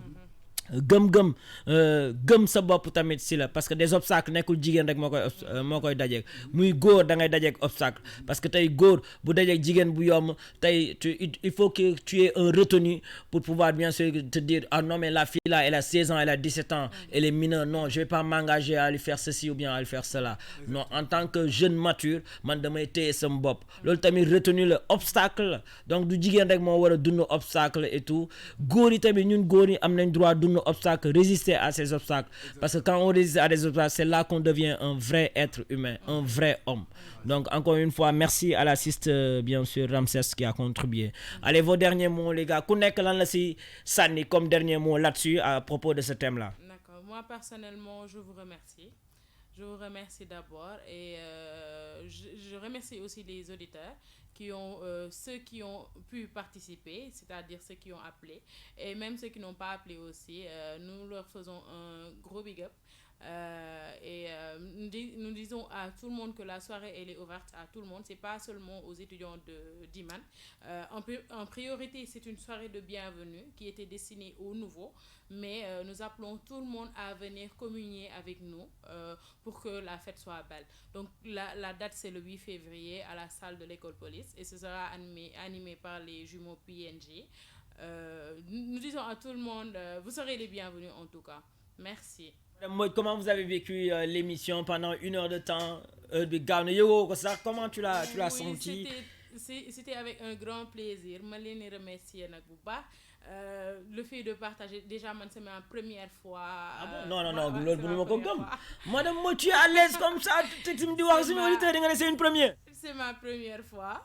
gëm sa bopp tamit si la parce que des obstacles nekkul jigéen rek moo koy dajeeg muy góor da ngay dajeeg obstacle parce que tey góor bu dajeeg jigéen bu yomb tey il faut que tu aies un retenu pour pouvoir bien sûr te dire ah non mais la fille là elle a 16 ans elle a 17 ans elle est mineure non je vais pas m'engager à lui faire ceci ou bien à lui faire cela non en tant que jeune mature man damay téye sama bopp loolu tamit retenu la obstacle la donc du jigéen rek moo war a dund obstacle et tout góor yi tamit ñun góor yi am nañ droit dund obstacles, résister à ces obstacles. Parce que quand on résiste à des obstacles, c'est là qu'on devient un vrai être humain, un vrai homme. Donc, encore une fois, merci à l'assiste, bien sûr, Ramsès qui a contribué. Allez, vos derniers mots, les gars. Kounek lan la si Sani comme dernier mot là-dessus à propos de ce thème-là. D'accord. Moi, personnellement, je vous remercie. Je vous remercie d'abord et je remercie aussi les auditeurs ceux qui ont pu participer, c'est-à-dire ceux qui ont appelé et même ceux qui n'ont pas appelé aussi. Nous leur faisons un gros big up. Nous disons à tout le monde que la soirée elle est ouverte à tout le monde, c'est pas seulement aux étudiants d'Iman. En priorité, c'est une soirée de bienvenue qui était destinée aux nouveaux, mais nous appelons tout le monde à venir communier avec nous pour que la fête soit belle. Donc la date c'est le 8 février à la salle de l'école police et ce sera animé par les jumeaux PNG. Nous disons à tout le monde, vous serez les bienvenus en tout cas. Merci. Comment vous avez vécu l'émission pendant 1 heure de temps comment tu l'as senti? C'était avec un grand plaisir. Je les remercie le fait de partager déjà c'est ma première fois. Ah bon? Non, madame, moi tu es à l'aise comme ça, tu me dis c'est une première. C'est ma première fois.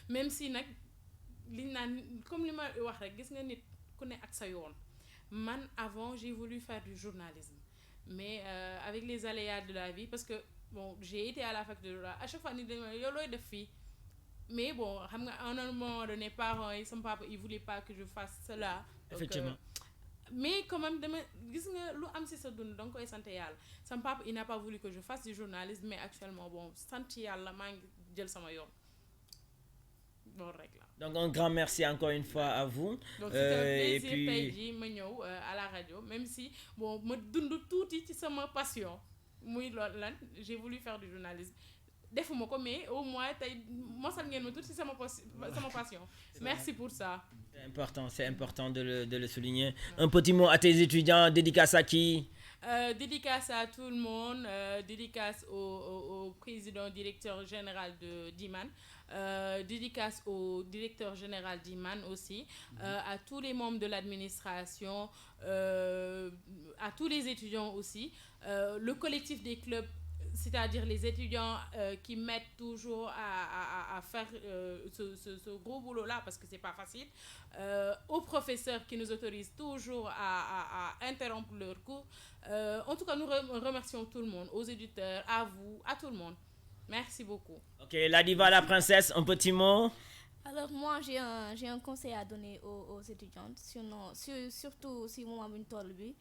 Même si comme li ma wax rek gis nga nit ku ne ak sa yoon. Man avant j'ai voulu faire du journalisme mais avec les aléas de la vie parce que bon j'ai été à la fac de droit à chaque fois nit dañ ma yow looy def fii mais bon xam nga à un moment donné parents yi sama papa il voulait pas que je fasse cela. Donc, effectivement mais quand même dama gis nga lu am ci sa dund danga koy sant yàlla sama papa il n'a pas voulu que je fasse du journalisme mais actuellement bon sant yàlla maa ngi jël sama yoon loolu rek la. Donc un grand merci encore une fois à vous. Donc c'est un plaisir tey jii ma ñëw à la radio même si bon ma dund tuuti ci sama passion muy loolu lan j'ai voulu faire du journalisme defuma ko mais au moins tey mosal ngeen ma tuuti ci sama passion. Merci pour ça. C'est important de le souligner. Un petit mot à tes étudiants, dédicace à qui? Dédicace à tout le monde, dédicace au président directeur général d'Iman, dédicace au directeur général d'Iman aussi, à tous les membres de l'administration, à tous les étudiants aussi, le collectif des clubs, c'est-à-dire les étudiants qui mettent toujours à faire ce gros boulot-là parce que c'est pas facile, aux professeurs qui nous autorisent toujours à interrompre leurs cours. En tout cas, nous remercions tout le monde, aux éditeurs, à vous, à tout le monde. Merci beaucoup. Ok, la diva, la princesse, un petit mot. Alors moi, j'ai un conseil à donner aux étudiantes, surtout si moi une tolbi.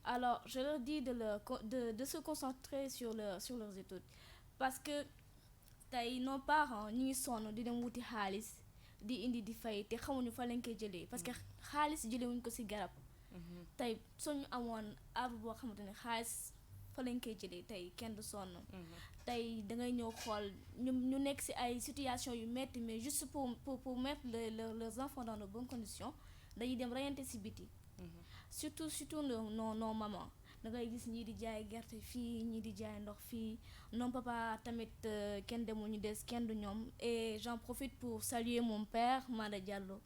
Alors, je leur dis de se concentrer sur leurs études. Parce que nos parents, nous sommes di dem wuti xaalis di indi di fay te xamuñu fa lañ koy jëlee parce que xaalis jëlewuñ ko ci garab. Tey suñu amoon arbre boo xamante ne xaalis fa lañ koy jëlee tey kenn du sonn tey da ngay ñëw xool ñu nekk ci ay situation yu metti mais juste pour mettre leurs enfants dans de bonnes conditions dañuy dem reyante ci biti surtout nos mamans da ngay gis ñii di jaay gerte fii ñii di jaay ndox fii non papa tamit kenn demul ñu des kenn du ñoom et j'en profite pour saluer mon père Mada Diallo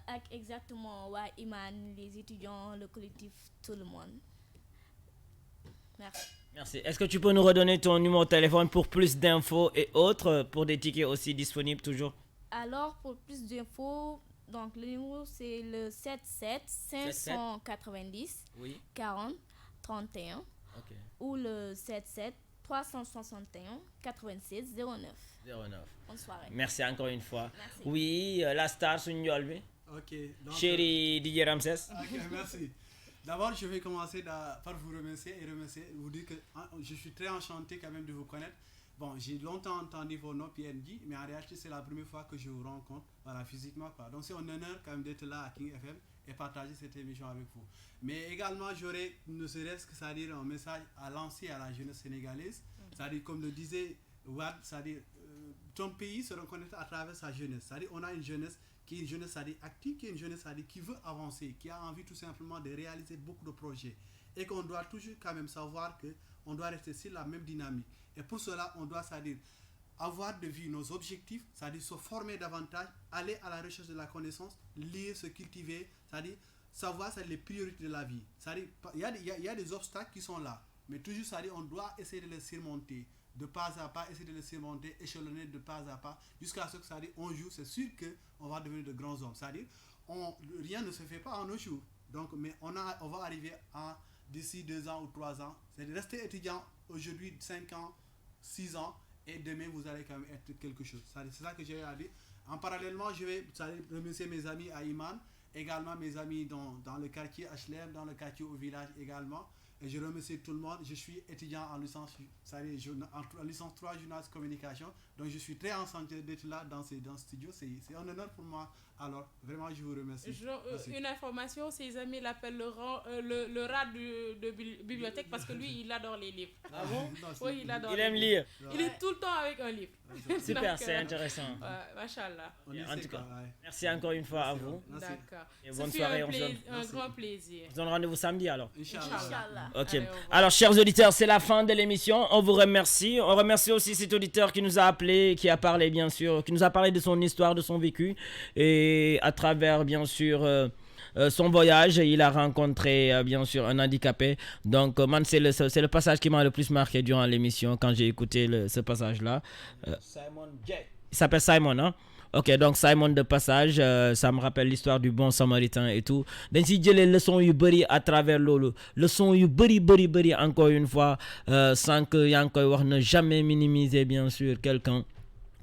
ak exactement waa Iman les étudiants le collectif tout le monde merci. Merci. Est-ce que tu peux nous redonner ton numéro de téléphone pour plus d'infos et autres, pour des tickets aussi disponibles toujours? Alors, pour plus d'infos, donc le numéro c'est le 77 590 oui. 40 31 okay. ou le 77 361 96 09. 09. Bonne soirée. Merci encore une fois. Merci. Oui, la star Sunyolbi. Ok. Donc, Chéri Didier Ramsès. Ok, merci. D'abord, je vais commencer par vous remercier et vous dire que je suis très enchanté quand même de vous connaître. Bon, j'ai longtemps entendu vos noms PNJ, mais en réalité, c'est la première fois que je vous rencontre, voilà, physiquement, quoi. Donc, c'est un honneur quand même d'être là à King FM et partager cette émission avec vous. Mais également, j'aurais, ne serait-ce que, c'est-à-dire un message à lancer à la jeunesse sénégalaise. C'est-à-dire, comme le disait Wad, c'est-à-dire, ton pays se reconnaît à travers sa jeunesse. C'est-à-dire, on a une jeunesse qui est une jeunesse active, qui est une jeunesse qui veut avancer, qui a envie tout simplement de réaliser beaucoup de projets. Et qu'on doit toujours quand même savoir qu'on doit rester sur la même dynamique. Et pour cela, on doit, c'est-à-dire, avoir de vue nos objectifs, c'est-à-dire se former davantage, aller à la recherche de la connaissance, lire, se cultiver, c'est-à-dire savoir c'est les priorités de la vie. C'est-à-dire, il y a des obstacles qui sont là, mais toujours, c'est-à-dire, on doit essayer de les surmonter. De pas à pas, essayer de le surmonter, échelonner de pas à pas, jusqu'à ce que ça dit, on joue, c'est sûr qu'on va devenir de grands hommes. C'est-à-dire, rien ne se fait pas en un jour. Donc, mais on va arriver à, d'ici 2 ans ou 3 ans, c'est de rester étudiant aujourd'hui 5 ans, 6 ans, et demain vous allez quand même être quelque chose. C'est ça que j'ai à dire. En parallèlement, je vais remercier mes amis à Iman, également mes amis dans le quartier HLM, dans le quartier au village également. Et je remercie tout le monde. Je suis étudiant en licence 3 journalisme communication. Donc je suis très enchanté d'être là dans ce studio. C'est un honneur pour moi. Alors vraiment je vous remercie. Une information, ses amis l'appellent le rat de bibliothèque parce que lui il adore les livres. Ah bon? Oui, il adore. Il aime lire. Il est tout le temps avec un livre. Super, c'est intéressant. Machallah. En tout cas, merci encore une fois à vous. D'accord. Et bonne soirée. Un grand plaisir. On se donne rendez-vous samedi alors. Inch'Allah. Ok. Alors, chers auditeurs, c'est la fin de l'émission. On vous remercie. On remercie aussi cet auditeur qui nous a appelé, qui a parlé, bien sûr, qui nous a parlé de son histoire, de son vécu. Et à travers, bien sûr, son voyage, il a rencontré, bien sûr, un handicapé. Donc, man, c'est le passage qui m'a le plus marqué durant l'émission quand j'ai écouté ce passage-là. Simon J. Il s'appelle Simon, hein? Ok, donc Simon de passage, ça me rappelle l'histoire du bon samaritain et tout. Donc si j'ai les leçons yu bari à travers lolo, leçons yu bari encore une fois, sans que yankoy wax ne jamais minimiser bien sûr quelqu'un.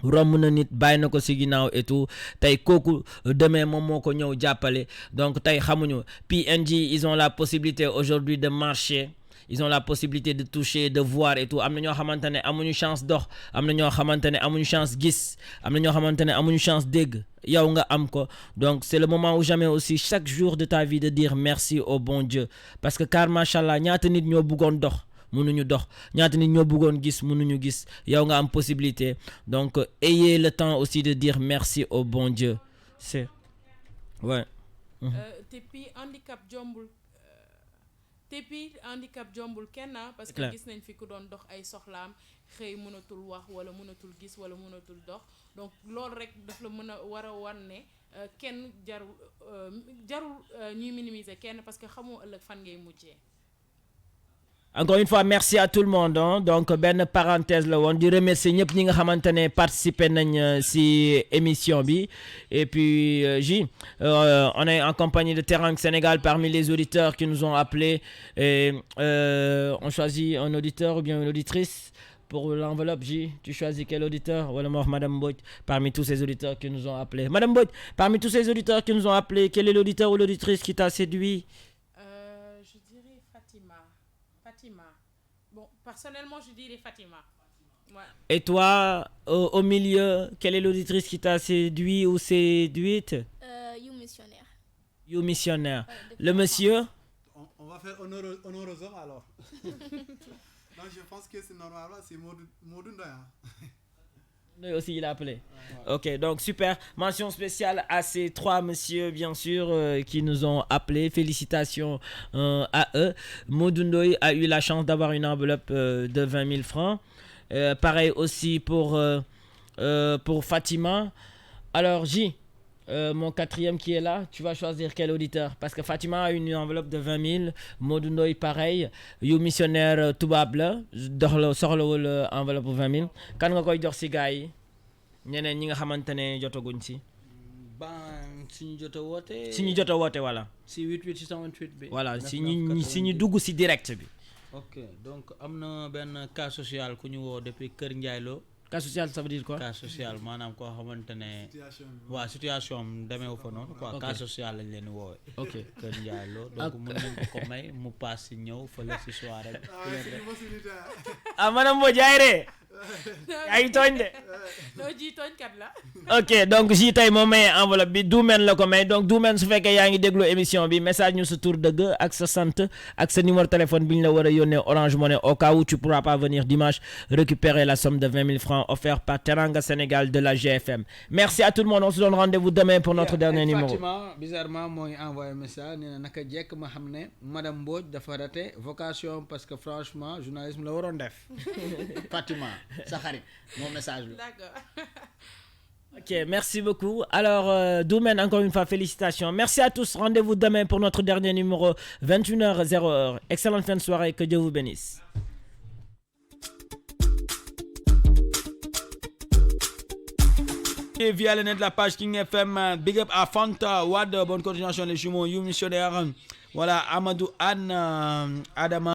Rom na nit bàyyi na ko si ginnaaw et tout tey kooku demain moom moo ko ñëw jàppale donc tey xamuñu PNJ ils ont la possibilité aujourd'hui de marcher. Ils ont la possibilité de toucher, de voir et tout. Am na ñoo xamante ne amuñu chance dox, am na ñoo xamante ne amuñu chance gis, am na ñoo xamante ne amuñu chance dégg. Yow nga am ko. Donc c'est le moment ou jamais aussi chaque jour de ta vie de dire merci au bon Dieu parce que car machallah ñaata nit ñoo bëggoon dox mënuñu dox, ñaata nit ñoo bëggoon gis mënuñu gis. Yow nga am possibilité. Donc ayez le temps aussi de dire merci au bon Dieu. C'est ouais. Tepi handicap jombul. Tepi handicap jombul kenn parce que gis nañ fi ku doon dox ay soxlaam xëy mënatul wax wala mënatul gis wala mënatul dox donc loolu rek daf la mën a war a wan ne kenn jarul ñuy minimiser kenn parce que xamoo ëllëg fan ngay mujjee. Encore une fois, merci à tout le monde. Hein. Donc, ben parenthèse là, on dit remercier ñëpp ñi nga xamantene participer nañ ci émission bi. Et puis on est en compagnie de Terang Sénégal parmi les auditeurs qui nous ont appelés. Et on choisit un auditeur ou bien une auditrice pour l'enveloppe. Tu choisis quel auditeur? Voilà, Madame Boy, parmi tous ces auditeurs qui nous ont appelés. Madame Boy, parmi tous ces auditeurs qui nous ont appelés, quel est l'auditeur ou l'auditrice qui t'a séduit? Je dirais Fatima. Bon, personnellement, je dirais Fatima. Ouais. Et toi, au milieu, quelle est l'auditrice qui t'a séduit ou séduite? You missionnaire. You missionnaire. Le monsieur? On va faire honneur aux hommes alors. Donc je pense que c'est normalement c'est Modou Ndoye. Lui aussi il a appelé. Ok, donc super. Mention spéciale à ces 3 messieurs bien sûr qui nous ont appelés. Félicitations à eux. Modou Ndoye a eu la chance d'avoir une enveloppe de 20 000 francs. Pareil aussi pour Fatima. Alors J, mon 4e qui est là, tu vas choisir quel auditeur? Parce que Fatima a une enveloppe de 20 000. Modou Ndoye pareil. You missionnaire tubaab la soxlawul enveloppe de 20 000. Kan nga koy jox si gars yi ñeneen ñi nga xamante ne jotaguñ si. ban si ñu jot a woote. Si ñu jot a woote voilà. si 88 628 bi. voilà si ñu dugg si direct bi. ok donc am na benn cas social ku ñu woo depuis Kër Ndiaye Lo. Cas social ça veut dire quoi? Cas social maanaam koo xamante ne. waaw situation am demeewu fa noonu quoi. Cas social lañ leen di woowee. ok Kër Ndiaye Lo donc mën nañ ko may mu paas si ñëw fële si soirée bi. madame Mbodj yaay ree ay tooñ de. non ji tooñkat la. ok donc ji tey moo may enveloppe bi Dumen la ko may donc Dumen su fekkee yaa ngi déglu émission bi message ñu sa tur dëgg ak sa sant ak sa numéro téléphone bi ñu la war a yónnee Orange Money au cas où tu pourras pas venir dimanche récupérer la somme de 20 000 francs offert par Teranga Sénégal de la GFM. Merci à tout le monde, on se donne rendez-vous demain pour notre dernier numéro. Fatima bizarrement mooy envoyé message nee na naka jekk ma xam ne madame Mbodj dafa raté vocation parce que franchement journalisme la waroon def. Fatima sa xarit mon message la. D'accord. Ok, merci beaucoup. Alors, Doumen, encore une fois, félicitations. Merci à tous. Rendez-vous demain pour notre dernier numéro, 21h00. Excellente fin de soirée. Que Dieu vous bénisse. Et via le net de la page King FM, big up à Fanta, Wad, bonne continuation les jumeaux, You missionnaire. Voilà, Amadou Anne, Adama.